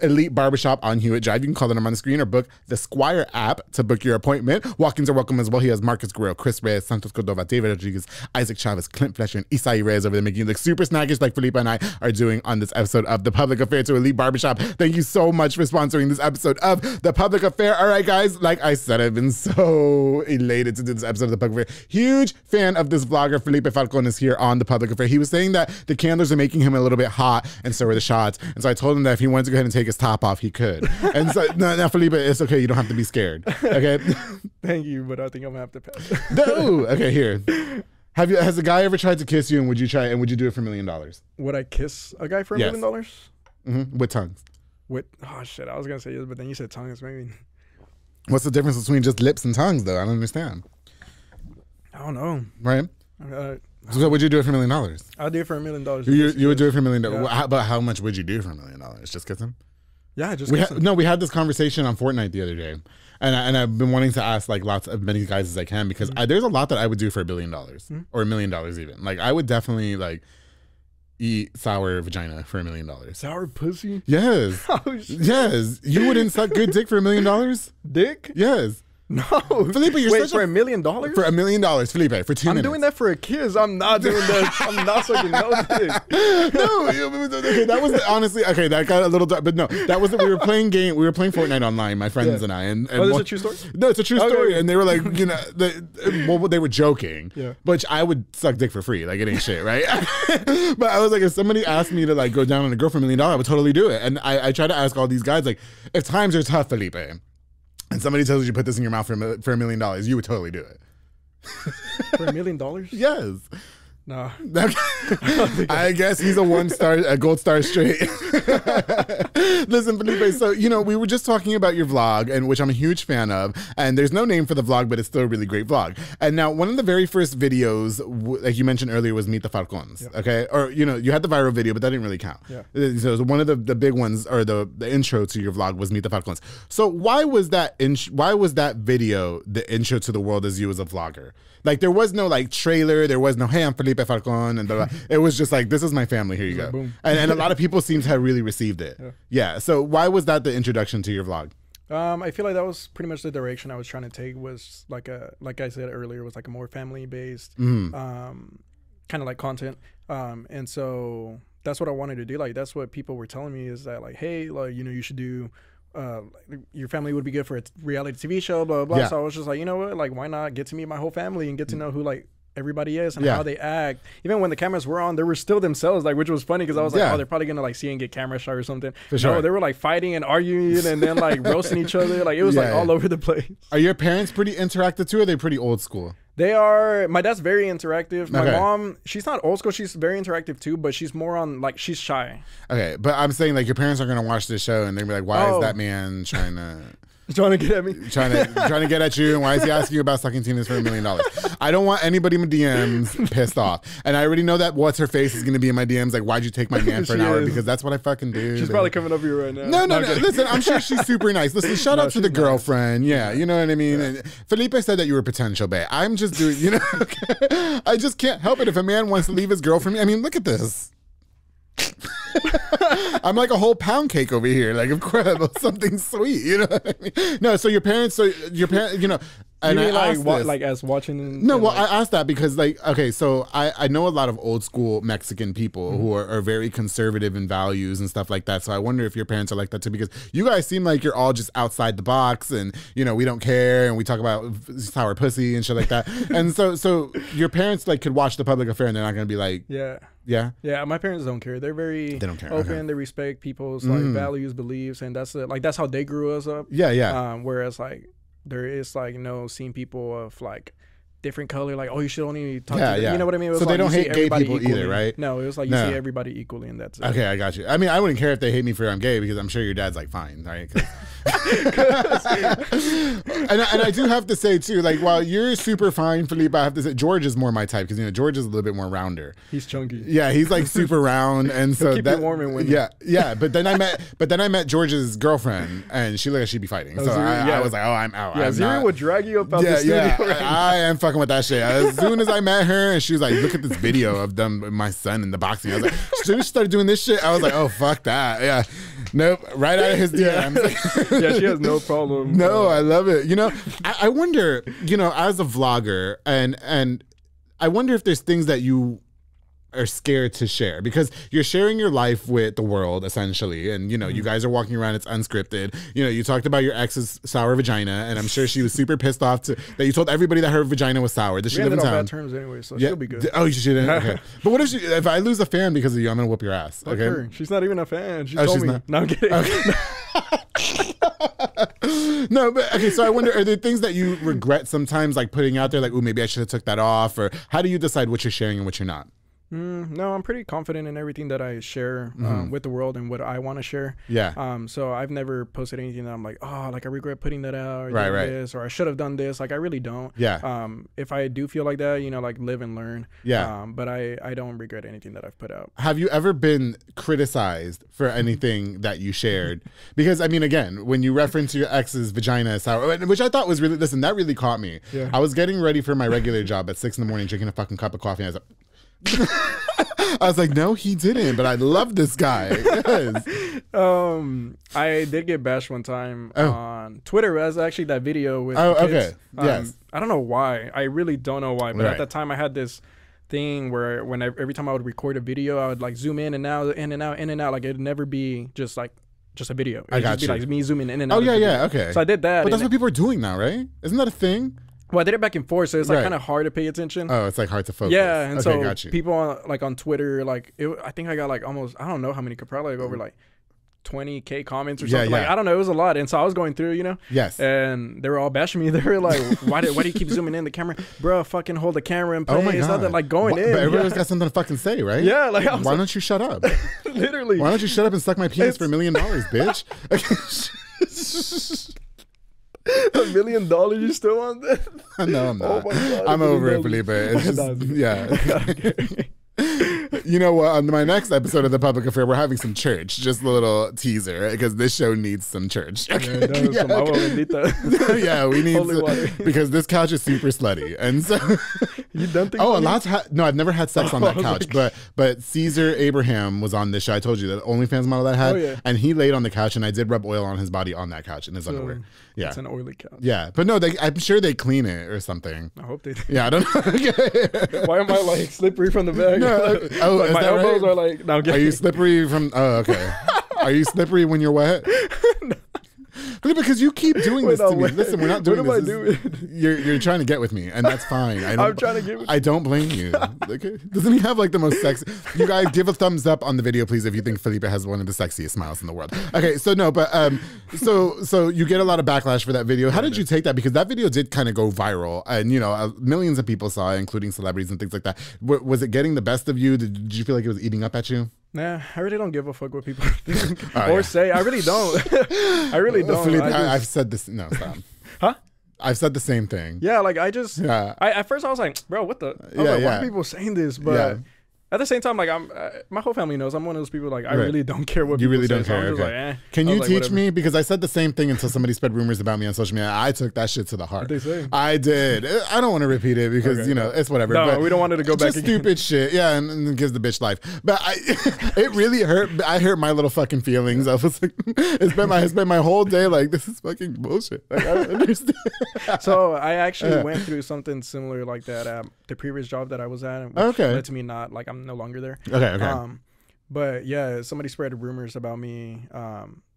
Elite Barbershop on Hewitt Drive. You can call the number on the screen or book the Squire app to book your appointment. Walk-ins are welcome as well. He has Marcus Guerrero, Chris Reyes, Santos Cordova, David Rodriguez, Isaac Chavez, have is Clint Fletcher and Isai Reyes over there making you look super snackish like Felipe and I are doing on this episode of The Public Affair to Elite Barbershop. Thank you so much for sponsoring this episode of The Public Affair. All right, guys, like I said, I've been so elated to do this episode of The Public Affair. Huge fan of this vlogger. Felipe Falcon is here on The Public Affair. He was saying that the candles are making him a little bit hot, and so are the shots. And so I told him that if he wanted to go ahead and take his top off, he could. And so now Felipe, it's okay. You don't have to be scared. Okay. Thank you, but I think I'm gonna have to pass. No. Okay, here. Has a guy ever tried to kiss you, and would you do it for $1 million? Would I kiss a guy for $1 million? Mm-hmm. With tongues. Oh shit, I was gonna say yes, but then you said tongues, maybe. What's the difference between just lips and tongues, though? I don't understand. I don't know. Right? So would you do it for $1 million? I'll do it for $1 million. You would do it for $1 million. Yeah. But how much would you do for $1 million? Just kiss him? Yeah, just kiss him. We had this conversation on Fortnite the other day. And I've been wanting to ask like many guys as I can, because there's a lot that I would do for $1 billion or $1 million even. Like I would definitely like eat sour vagina for $1 million. Sour pussy? Yes. Oh, shit. Yes. You wouldn't suck good dick for $1 million? Dick? Yes. No, Felipe, you're wait, for $1 million? For $1 million, Felipe, for 2 minutes. I'm doing that for a kiss. I'm not doing that. I'm not sucking no dick. No, okay, that was honestly okay. That got a little dark, but no, that was we were playing Fortnite online, my friends and I. And is it a true story? No, it's a true story. And they were like, they were joking. Yeah. But I would suck dick for free, like it ain't shit, right? But I was like, if somebody asked me to like go down on a girl for $1 million, I would totally do it. And I try to ask all these guys like, if times are tough, Felipe, and somebody tells you to put this in your mouth for $1 million, you would totally do it. For $1 million? Yes. No. I guess he's a gold star straight. Listen, Felipe, so, we were just talking about your vlog, and which I'm a huge fan of, and there's no name for the vlog, but it's still a really great vlog. And now one of the very first videos, like you mentioned earlier, was Meet the Falcons, okay? Or, you had the viral video, but that didn't really count. Yeah. So one of the big ones, or the intro to your vlog was Meet the Falcons. So why was that video the intro to the world as you as a vlogger? Like there was no like trailer, there was no, hey, I'm Felipe Falcon, and it was just like, this is my family, here you go. Boom. And a lot of people seem to have really received it. Yeah. So why was that the introduction to your vlog? I feel like that was pretty much the direction I was trying to take, was like I said earlier, was like a more family based kind of like content. And so that's what I wanted to do. Like that's what people were telling me, is that like, hey, like, you should do your family would be good for a reality TV show, blah, blah, blah. So I was just like, you know what, like, why not get to meet my whole family and get to know who like everybody is and how they act. Even when the cameras were on, they were still themselves, like, which was funny, because I was like, oh, they're probably gonna like see and get camera shot or something. For sure. No, they were like fighting and arguing and then like roasting each other. Like it was like all over the place. Are your parents pretty interactive too, or are they pretty old school? They are. My dad's very interactive. My mom, she's not old school. She's very interactive too, but she's more on like, she's shy. Okay, but I'm saying like your parents are gonna watch this show and they're gonna be like, why is that man trying to get at me? Trying to get at you, and why is he asking you about sucking Tina's for $1 million? I don't want anybody in my DMs pissed off. And I already know that what's her face is gonna be in my DMs like, why'd you take my man for an hour? Because that's what I fucking do. She's probably coming over here right now. No. Listen, I'm sure she's super nice. Listen, shout out to the girlfriend. Yeah, you know what I mean? And Felipe said that you were potential, babe. I'm just doing, I just can't help it if a man wants to leave his girl for me. I mean, look at this. I'm like a whole pound cake over here, like, of course, something sweet, you know what I mean? No, so your parents, and you mean like as watching? No, well, I asked that because, like, okay, so I know a lot of old school Mexican people who are very conservative in values and stuff like that. So I wonder if your parents are like that too, because you guys seem like you're all just outside the box, and we don't care, and we talk about sour pussy and shit like that. And so your parents like could watch The Public Affair and they're not gonna be like, yeah. My parents don't care. They don't care. Open. Okay. They respect people's like values, beliefs, and that's how they grew us up. Whereas like there is like seeing people of like different color, like, oh, you should only talk to them. You know what I mean? So like, they don't hate gay people equally either, right? No, it was like you see everybody equally, and that's it. Okay, I got you. I mean, I wouldn't care if they hate me for I'm gay, because I'm sure your dad's like, fine, right? And I do have to say too, like, while you're super fine, Felipe, I have to say George is more my type, because George is a little bit more rounder. He's chunky. Yeah, he's like super round, and so keep it warm and windy. Yeah. But then I met George's girlfriend, and she looked like she'd be fighting. So I was like, oh, I'm out. Yeah, Ziri would drag you up out the studio. I am fucking with that shit. As soon as I met her, and she was like, look at this video of them, my son in the boxing. I was like, as soon as she started doing this shit, I was like, oh, fuck that. Yeah. Nope. Right out of his DMs. Yeah, she has no problem. No, I love it. I wonder, as a vlogger, and I wonder if there's things that you are scared to share, because you're sharing your life with the world essentially, and you know, you guys are walking around, it's unscripted. You know, you talked about your ex's sour vagina, and I'm sure she was super pissed off that you told everybody that her vagina was sour. Does she live in town? Bad terms anyway, so she'll be good. Oh, she didn't. Okay. But what if I lose a fan because of you? I'm gonna whoop your ass. Okay. Her. She's not even a fan. She told me. Not? No, I'm kidding. Okay. No, but okay. So I wonder, are there things that you regret sometimes, like putting out there, like, "Ooh, maybe I should have took that off," or how do you decide what you're sharing and what you're not? No, I'm pretty confident in everything that I share with the world and what I want to share. Yeah. So I've never posted anything that I'm like, oh, like I regret putting that out, or doing this, or I should have done this. Like I really don't. Yeah. If I do feel like that, you know, like live and learn. Yeah. But I don't regret anything that I've put out. Have you ever been criticized for anything that you shared? Because I mean, again, when you reference your ex's vagina sour, which I thought was really, listen, that really caught me. Yeah. I was getting ready for my regular job at 6 a.m, drinking a fucking cup of coffee, and I was like, I was like, no, he didn't, but I love this guy. Yes. I did get bashed one time on Twitter. As actually that video with the kids. Okay. Yes. I don't know why. I really don't know why. But at that time, I had this thing where every time I would record a video, I would like zoom in and out, in and out, in and out. Like it'd never be just a video. It'd just be like me zooming in and out. Oh yeah, okay. So I did that. But that's what people are doing now, right? Isn't that a thing? Well, I did it back and forth, so it's like kind of hard to pay attention. Oh, it's like hard to focus. Yeah, and so people on Twitter, like I think I got like almost, I don't know how many, probably like over like 20K comments or something. Like I don't know, it was a lot. And so I was going through, you know. Yes. And they were all bashing me. They were like, why do you keep zooming in the camera, bro? Fucking hold the camera in place. Oh my God. It's not that like going in. But everybody's got something to fucking say, right? Yeah, like why don't you shut up? Literally. Why don't you shut up and suck my penis for $1 million, bitch? $1 million, you still on that? No, I'm not. Oh my God, I'm over it, Felipe. It's just, yeah. You know what? On my next episode of The Public Affair, we're having some church. Just a little teaser, because this show needs some church. Yeah, yeah, we need because this couch is super slutty, and so you done things. Oh, no, I've never had sex on that couch, but Caesar Abraham was on this show. I told you that OnlyFans model that I had, and he laid on the couch, and I did rub oil on his body on that couch in his underwear. Yeah, it's an oily couch. Yeah, but no, I'm sure they clean it or something. I hope they do. Yeah, I don't know. Why am I like slippery from the back? No, like my elbows are like. No, are you slippery from? Oh, okay. Are you slippery when you're wet? No. Because you keep doing this to me. Listen, we're not doing this. What am I doing? You're trying to get with me, and that's fine. I'm trying to get with you. I don't blame you. Okay. Doesn't he have like the most sexy? You guys give a thumbs up on the video, please, if you think Felipe has one of the sexiest smiles in the world. Okay, so no, but so you get a lot of backlash for that video. How did you take that? Because that video did kind of go viral, and you know, millions of people saw it, including celebrities and things like that. Was it getting the best of you? Did you feel like it was eating up at you? Nah, I really don't give a fuck what people think or say. I really don't. I really don't. Felipe, I've said this. No, stop. Huh? I've said the same thing. Yeah, like I just. Yeah. At first I was like, bro, what the? Why are people saying this? But at the same time, like my whole family knows I'm one of those people. Like I really don't care what people say. You really don't care. So I'm just like, Can you teach me? Because I said the same thing until somebody spread rumors about me on social media. I took that shit to the heart. What'd they say? I did. I don't want to repeat it because you know it's whatever. No, but we don't want it to go back. Just stupid shit. Yeah, and it gives the bitch life. But it really hurt. I hurt my little fucking feelings. I was like, I spent my whole day like, this is fucking bullshit. Like, I don't understand. So I actually went through something similar like that at the previous job that I was at. Which led to me I'm no longer there. Okay. But yeah, somebody spread rumors about me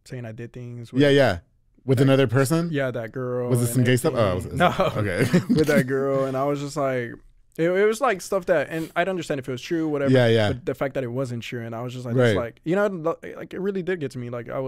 saying I did things with with another person. Yeah, that girl. Was this some gay stuff? Oh, no. Okay. With that girl, and I was just like, it was like stuff that, and I'd understand if it was true, whatever. Yeah. But the fact that it wasn't true, and I was just like, you know, like it really did get to me. Like I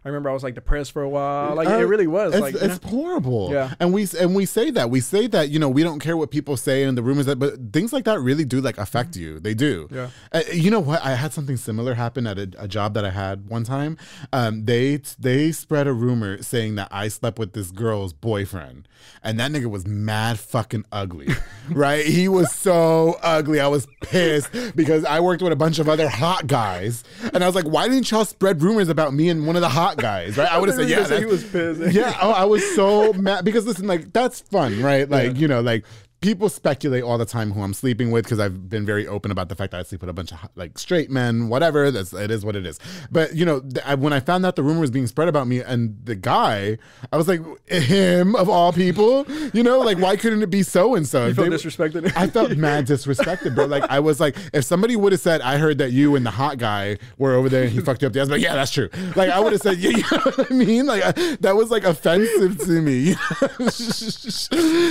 remember I was like depressed for a while. Like it really was. It's horrible. Yeah. And we say that, you know, we don't care what people say and the rumors but things like that really do like affect you. They do. Yeah. You know what? I had something similar happen at a job that I had one time. They spread a rumor saying that I slept with this girl's boyfriend, and that nigga was mad fucking ugly. Right? He was so ugly. I was pissed because I worked with a bunch of other hot guys, and I was like, why didn't y'all spread rumors about me and one of the hot guys? Right? I would have said, yeah. He was pissed. Yeah. Oh, I was so mad because listen, like that's fun, right? Like, you know, like people speculate all the time who I'm sleeping with because I've been very open about the fact that I sleep with a bunch of like straight men, whatever. It is what it is. But you know, when I found out the rumor was being spread about me and the guy, I was like, him of all people, you know, like why couldn't it be so and so? You felt disrespected. I felt mad disrespected, bro. Like I was like, if somebody would have said, I heard that you and the hot guy were over there and he fucked you up, I was like, yeah, that's true. Like I would have said, yeah, you know what I mean? Like that was like offensive to me.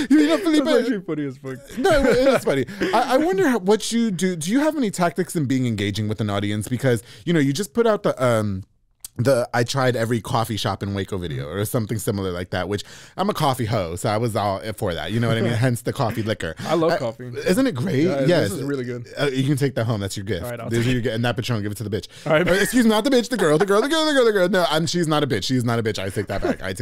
You know, Felipe. That's actually funny as fuck. No, it is funny. I wonder what you do. Do you have any tactics in being engaging with an audience? Because, you know, you just put out the I tried every coffee shop in Waco video or something similar like that, which I'm a coffee hoe, so I was all for that. You know what I mean? Hence the coffee liquor. I love coffee. Isn't it great? Yeah, yes. This is really good. You can take that home. That's your gift. All right, This is your gift. And that Patron, give it to the bitch. All right. Excuse me, not the bitch, the girl. No, she's not a bitch. She's not a bitch. I take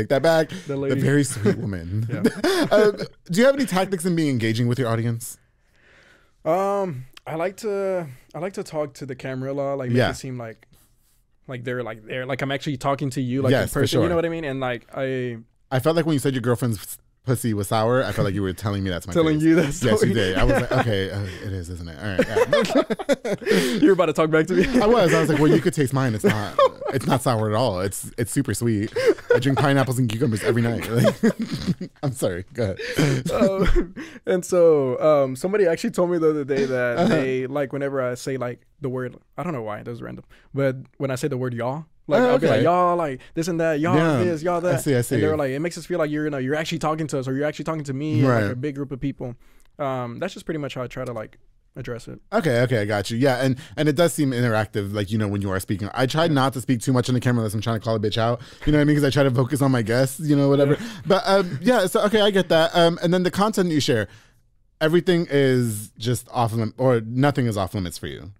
that back. The lady. The very sweet woman. Do you have any tactics in being engaging with your audience? I like to talk to the camera a lot, like make it seem like they're like I'm actually talking to you, like in person. Sure. You know what I mean? And like I felt like when you said your girlfriend's pussy was sour, I felt like you were telling me that's my telling face. You that story. Yes, you did. I was like, okay, it is, isn't it? All right. Yeah. You were about to talk back to me. I was like, well, you could taste mine. It's not sour at all. It's super sweet. I drink pineapples and cucumbers every night. Like, I'm sorry. Go ahead. And so somebody actually told me the other day that they like whenever I say like the word, I don't know why, that was random, but when I say the word y'all, like I'll be like y'all, like this and that, y'all this, y'all that. I see. And they were like, it makes us feel like you're actually talking to us, or you're actually talking to me, right. Like a big group of people. That's just pretty much how I try to like address it. Okay, I got you. Yeah, and it does seem interactive, like, you know, when you are speaking. I try not to speak too much on the camera unless I'm trying to call a bitch out. You know what I mean? Because I try to focus on my guests, you know, whatever. Yeah. But so okay, I get that. And then the content you share, everything is just off limits, or nothing is off limits for you.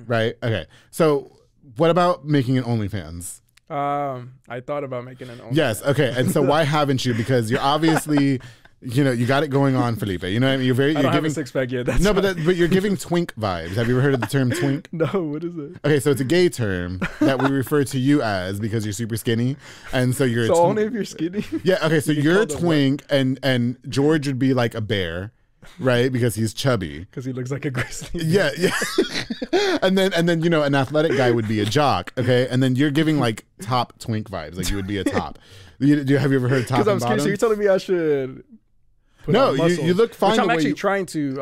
Right? Okay. So what about making an OnlyFans? I thought about making an OnlyFans. Yes. Okay. And so why haven't you? Because you're obviously, you know, you got it going on, Felipe. You know what I mean? You're don't have a six pack yet. No, but you're giving twink vibes. Have you ever heard of the term twink? No. What is it? Okay, so it's a gay term that we refer to you as because you're super skinny, and so you're. So only if you're skinny. Yeah. Okay. So you're a twink, and George would be like a bear. Right, because he's chubby. Because he looks like a grizzly. Yeah. and then you know, an athletic guy would be a jock. Okay, and then you're giving like top twink vibes, like you would be a top. Have you ever heard top? Because I'm scared. So you're telling me I should? No, you look fine. Which I'm actually trying to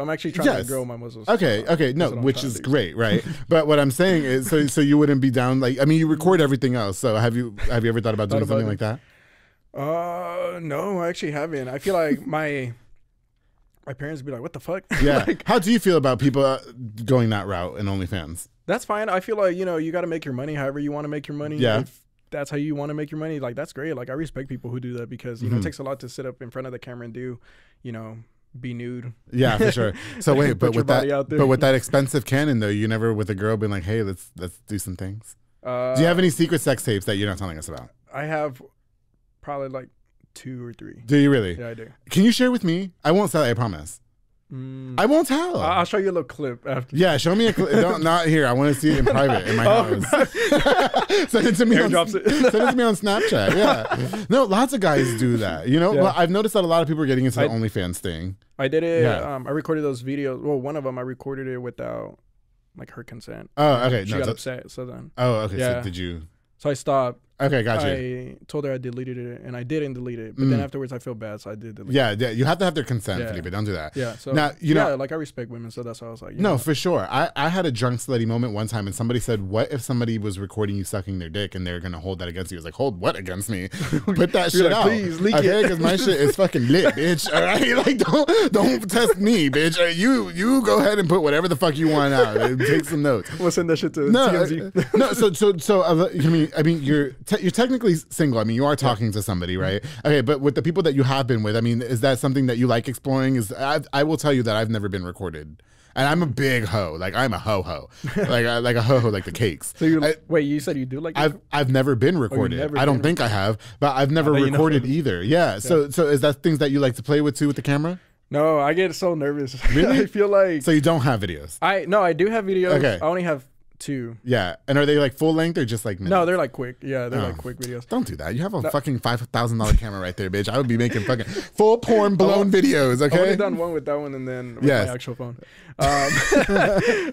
grow my muscles. Okay, no, which is great, right? But what I'm saying is, so you wouldn't be down, like, I mean, you record everything else. So have you ever thought about doing something like that? No, I actually haven't. I feel like my parents would be like, what the fuck? Yeah. Like, how do you feel about people going that route in OnlyFans? That's fine. I feel like, you know, you got to make your money however you want to make your money. Yeah. If that's how you want to make your money, like, that's great. Like, I respect people who do that because, you know, it takes a lot to sit up in front of the camera and do, you know, be nude. Yeah, for sure. So wait, but with that expensive Canon though, you never with a girl been like, hey, let's do some things. Do you have any secret sex tapes that you're not telling us about? I have probably like 2 or 3. Do you really? Yeah, I do. Can you share with me? I won't sell it, I promise. I won't tell. I'll show you a little clip after. Yeah, show me a clip. Not here. I want to see it in private in my house. Send it to me. Send it to me on Snapchat. Yeah. No, lots of guys do that. You know, I've noticed that a lot of people are getting into the OnlyFans thing. I did it. Yeah. I recorded those videos. Well, one of them I recorded it without like her consent. Oh, okay. She got upset. So then. Oh, okay. Yeah. So did you? So I stopped. Okay, gotcha. I told her I deleted it, and I didn't delete it. But then afterwards, I feel bad, so I did delete it. Yeah, you have to have their consent, Felipe. Don't do that. Yeah, so now, you know, like I respect women, so that's why I was like, no, for sure. I had a drunk slutty moment one time, and somebody said, "What if somebody was recording you sucking their dick, and they're gonna hold that against you?" I was like, "Hold what against me? Put that shit out, please, leak it, because my shit is fucking lit, bitch. All right, like don't test me, bitch. You go ahead and put whatever the fuck you want out. Take some notes. We'll send that shit to TMZ. No, so I mean, you're technically single. I mean, you are talking to somebody, right? Okay, but with the people that you have been with, I mean, is that something that you like exploring? I will tell you that I've never been recorded, and I'm a big hoe. Like I'm a ho like a ho like the cakes. So wait, you said you do like? I've never been recorded. I don't think I have, but I've never recorded either. Yeah. So is that things that you like to play with too with the camera? No, I get so nervous. Really? I feel like. So you don't have videos? No, I do have videos. Okay. I only have 2. Yeah. And are they like full length or just like minutes? No, they're like quick. Yeah, they're like quick videos. Don't do that. You have a fucking $5,000 camera right there, bitch. I would be making fucking full porn blown videos, okay? I've only done one with that one and then with my actual phone.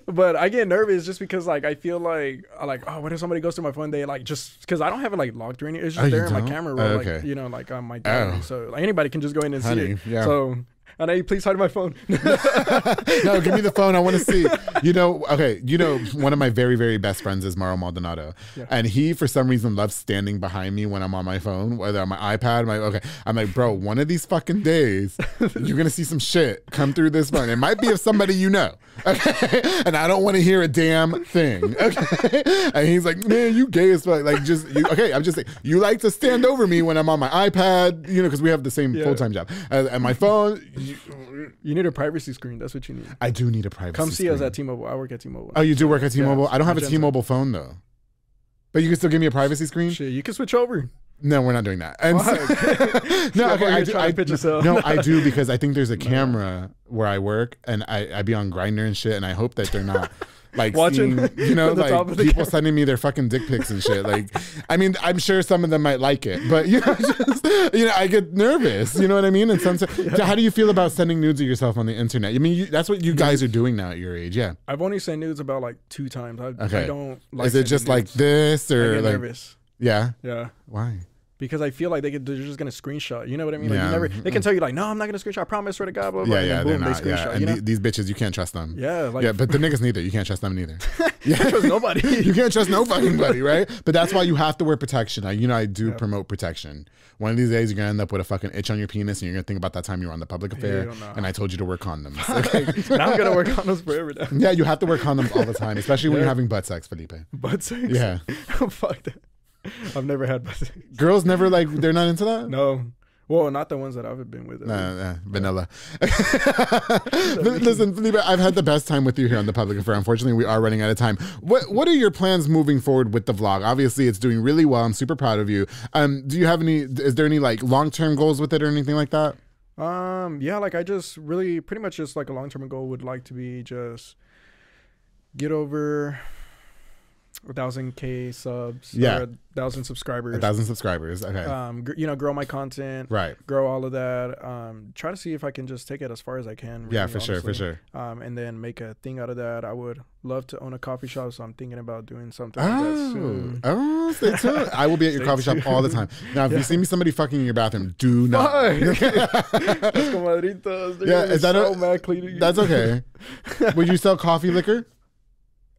But I get nervous just because like I feel like oh, what if somebody goes through my phone? They like just because I don't have it like locked or anything. It's just there in my camera roll, like you know, like on my gallery. So like, anybody can just go in and see it. Yeah. So. And I please hide my phone. No, give me the phone. I want to see. You know, okay. You know, one of my very, very best friends is Mauro Maldonado. Yeah. And he, for some reason, loves standing behind me when I'm on my phone, whether on my iPad. I'm like, bro, one of these fucking days, you're going to see some shit come through this phone. It might be of somebody you know. Okay. And I don't want to hear a damn thing. Okay. And he's like, man, you gay as fuck. Like, okay. I'm just saying, you like to stand over me when I'm on my iPad, you know, because we have the same full-time job. And my phone, you need a privacy screen. That's what you need. I do need a privacy screen. Come see us at T-Mobile. I work at T-Mobile. Oh, you do work at T-Mobile? I don't have a T-Mobile phone, though. But you can still give me a privacy screen? Shit, you can switch over. No, we're not doing that. And no, okay, I do because I think there's a camera where I work and I be on Grindr and shit, and I hope that they're not like watching, you know, like people sending me their fucking dick pics and shit. Like, I mean, I'm sure some of them might like it, but you know, just, you know, I get nervous. You know what I mean? And sometimes, so how do you feel about sending nudes of yourself on the internet? I mean, that's what you guys are doing now at your age. Yeah, I've only sent nudes about like 2 times. I don't like. Is it just like this or I get like nervous? Yeah. Why? Because I feel like they're just gonna screenshot. You know what I mean? Like they can tell you like, no, I'm not gonna screenshot. I promise, swear to God. Blah, blah, and boom, they screenshot. And these bitches, you can't trust them. Yeah, but the niggas neither. You can't trust them neither. You can't trust nobody. You can't trust no fucking buddy, right? But that's why you have to wear protection. I do promote protection. One of these days, you're gonna end up with a fucking itch on your penis, and you're gonna think about that time you were on the public affair, and I told you to wear condoms. Okay? Now I'm gonna wear condoms forever. Now. Yeah, you have to wear condoms all the time, especially when you're having butt sex, Felipe. Butt sex? Yeah. Fuck that. I've never had butt sex. Girls never they're not into that? No. Well, not the ones that I've been with. Vanilla. Listen, Felipe, I've had the best time with you here on The Public Affair. Unfortunately, we are running out of time. What are your plans moving forward with the vlog? Obviously, it's doing really well. I'm super proud of you. Do you have is there any like long-term goals with it or anything like that? Yeah, like I just really pretty much just like a long-term goal would like to be just get over 1,000K subs, 1,000 subscribers. 1,000 subscribers, okay. You know, grow my content, right? Grow all of that. Try to see if I can just take it as far as I can. Really, for sure. And then make a thing out of that. I would love to own a coffee shop, so I'm thinking about doing something like that soon. Oh, stay tuned. I will be at your coffee shop all the time. Now, if you see me somebody fucking in your bathroom, do not. Is that that's okay. Would you sell coffee liquor?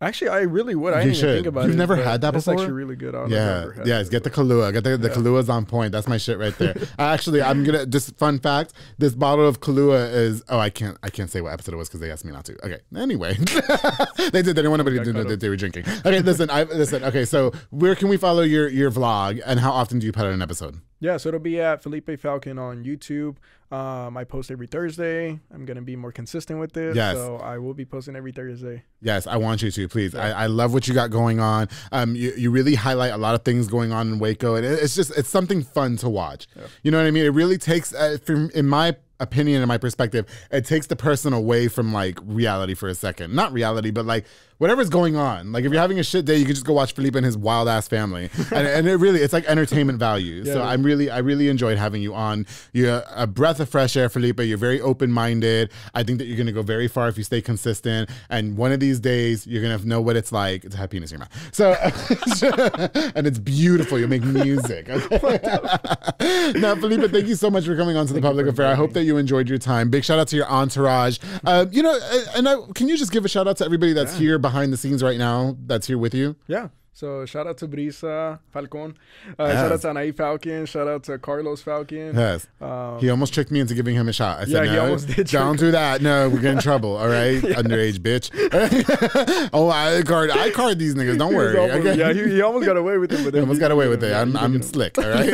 Actually, I really would. I didn't even think about it. You've never had that before? That's actually really good. Get the Kahlua. Get the Kahlua's on point. That's my shit right there. Actually, I'm gonna just fun fact. This bottle of Kahlua is I can't say what episode it was because they asked me not to. Okay. Anyway, they didn't want nobody to know that they were drinking. Okay, listen. Okay, so where can we follow your vlog and how often do you put out an episode? Yeah, so it'll be at Felipe Falcon on YouTube. I post every Thursday. I'm going to be more consistent with this. Yes. So I will be posting every Thursday. Yes, I want you to, please. Yeah. I love what you got going on. You really highlight a lot of things going on in Waco. And it's something fun to watch. Yeah. You know what I mean? It really takes, in my opinion and my perspective, it takes the person away from like reality for a second. Not reality, but like whatever's going on. Like if you're having a shit day, you can just go watch Felipe and his wild ass family. and it's like entertainment value. So I really enjoyed having you on. You're a breath of fresh air, Felipe. You're very open-minded. I think that you're gonna go very far if you stay consistent. And one of these days you're gonna know what it's like to have penis in your mouth. So and it's beautiful. You'll make music. Okay? Now, Felipe, thank you so much for coming on to The Public Affair. I hope that you enjoyed your time. Big shout out to your entourage. Can you just give a shout out to everybody that's here behind the scenes right now, that's here with you? Yeah. So shout out to Brisa Falcon. Shout out to Anaí Falcon. Shout out to Carlos Falcon. Yes. He almost tricked me into giving him a shot. I said, he almost did. Don't do that. No, we're getting in trouble. All right, underage bitch. I card these niggas. Don't worry. Almost, okay? He almost got away with it. But he almost got away with it. I'm slick. All right.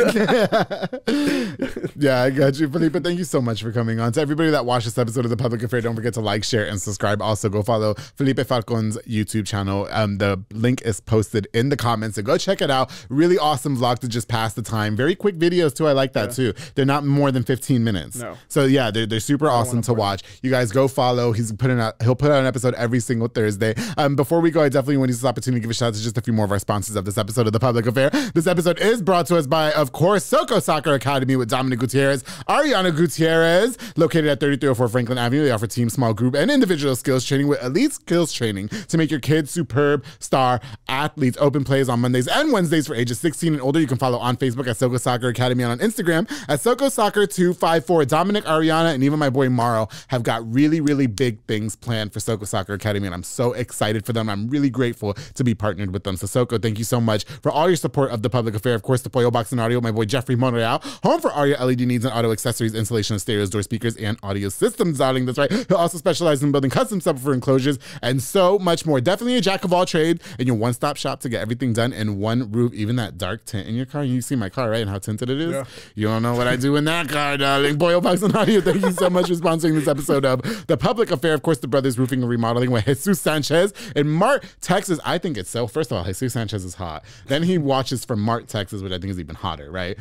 Yeah, I got you, Felipe. Thank you so much for coming on. To everybody that watched this episode of The Public Affair, don't forget to like, share, and subscribe. Also, go follow Felipe Falcon's YouTube channel. The link is posted posted in the comments. So go check it out. Really awesome vlog to just pass the time. Very quick videos too. I like that too. They're not more than 15 minutes. No. So yeah, they're super awesome to watch. You guys go follow. He'll put out an episode every single Thursday. Before we go, I definitely want to use this opportunity to give a shout out to just a few more of our sponsors of this episode of The Public Affair. This episode is brought to us by, of course, Soko Soccer Academy with Dominic Gutierrez, Ariana Gutierrez, located at 3304 Franklin Avenue. They offer team, small group, and individual skills training with elite skills training to make your kids superb star athletes. Open plays on Mondays and Wednesdays for ages 16 and older. You can follow on Facebook at Soko Soccer Academy and on Instagram at Soko Soccer 254. Dominic, Ariana, and even my boy Maro have got really, really big things planned for Soko Soccer Academy, and I'm so excited for them. I'm really grateful to be partnered with them. So Soko, thank you so much for all your support of The Public Affair. Of course, the Pollo Box and Audio, my boy Jeffrey Monreal, home for all your LED needs and auto accessories, installation of stereos, door speakers, and audio systems, darling. That's right. He'll also specialize in building custom subwoofer enclosures and so much more. Definitely a jack of all trades and your one-stop shop to get everything done in one roof. Even that dark tint in your car. You see my car, right? And how tinted it is? Yeah. You don't know what I do in that car, darling. Pollo Box and Audio, thank you so much for sponsoring this episode of The Public Affair. Of course, the Brothers Roofing and Remodeling with Jesus Sanchez in Mart, Texas. I think it's so. First of all, Jesus Sanchez is hot. Then he watches from Mart, Texas, which I think is even hotter, right?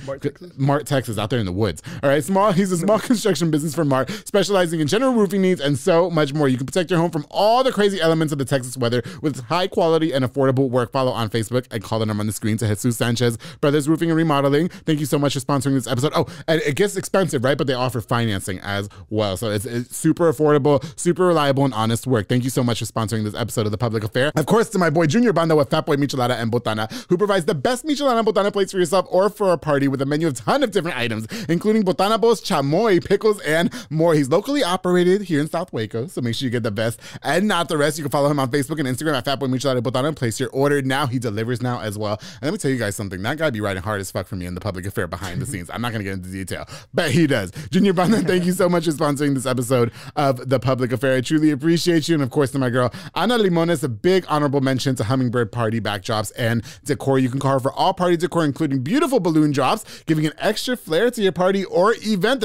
Mart, Texas, out there in the woods. All right, he's a small construction business from Mart, specializing in general roofing needs and so much more. You can protect your home from all the crazy elements of the Texas weather with high quality and affordable work. Follow on Facebook and call the number on the screen to Jesus Sanchez, Brothers Roofing and Remodeling. Thank you so much for sponsoring this episode. Oh, and it gets expensive, right? But they offer financing as well. So it's super affordable, super reliable, and honest work. Thank you so much for sponsoring this episode of The Public Affair. Of course, to my boy Junior Banda with Fat Boy Michelada and Botana, who provides the best Michelada and Botana plates for yourself or for a party with a menu of a ton of different items, including Botana Bowls, chamoy, pickles, and more. He's locally operated here in South Waco, so make sure you get the best and not the rest. You can follow him on Facebook and Instagram at Fat Boy Michelada and Botana and place your order now. He delivers now as well. And let me tell you guys something. That guy be riding hard as fuck for me in The Public Affair behind the scenes. I'm not going to get into detail, but he does. Junior Banda, thank you so much for sponsoring this episode of The Public Affair. I truly appreciate you. And of course, to my girl, Ana Limones, a big honorable mention to Hummingbird Party backdrops and decor. You can call her for all party decor, including beautiful balloon drops, giving an extra flair to your party or event.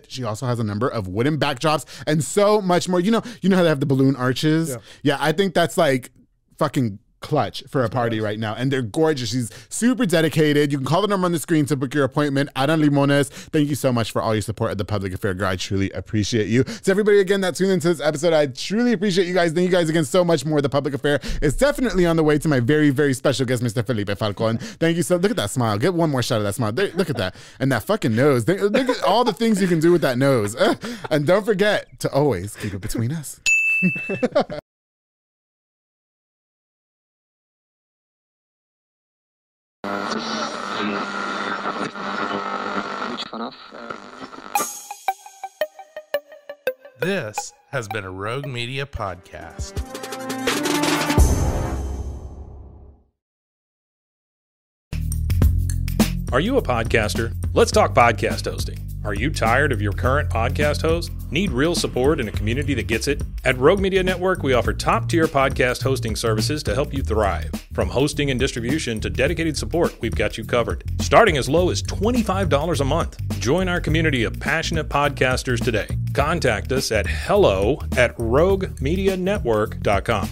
She also has a number of wooden backdrops and so much more. You know how they have the balloon arches? Yeah, I think that's like fucking clutch for a party right now, and they're gorgeous. She's super dedicated. You can call the number on the screen to book your appointment. Ana Limones, thank you so much for all your support at The Public Affair, girl. I truly appreciate you. To everybody again that tuned into this episode, I truly appreciate you guys. Thank you guys again so much more. The Public Affair is definitely on the way to my very, very special guest, Mr. Felipe Falcon. Thank you so. Look at that smile. Get one more shot of that smile. Look at that, and that fucking nose. Look at all the things you can do with that nose. And don't forget to always keep it between us. This has been a Rogue Media podcast. Are you a podcaster? Let's talk podcast hosting. Are you tired of your current podcast host? Need real support in a community that gets it? At Rogue Media Network, we offer top-tier podcast hosting services to help you thrive. From hosting and distribution to dedicated support, we've got you covered. Starting as low as $25 a month. Join our community of passionate podcasters today. Contact us at hello@roguemedianetwork.com.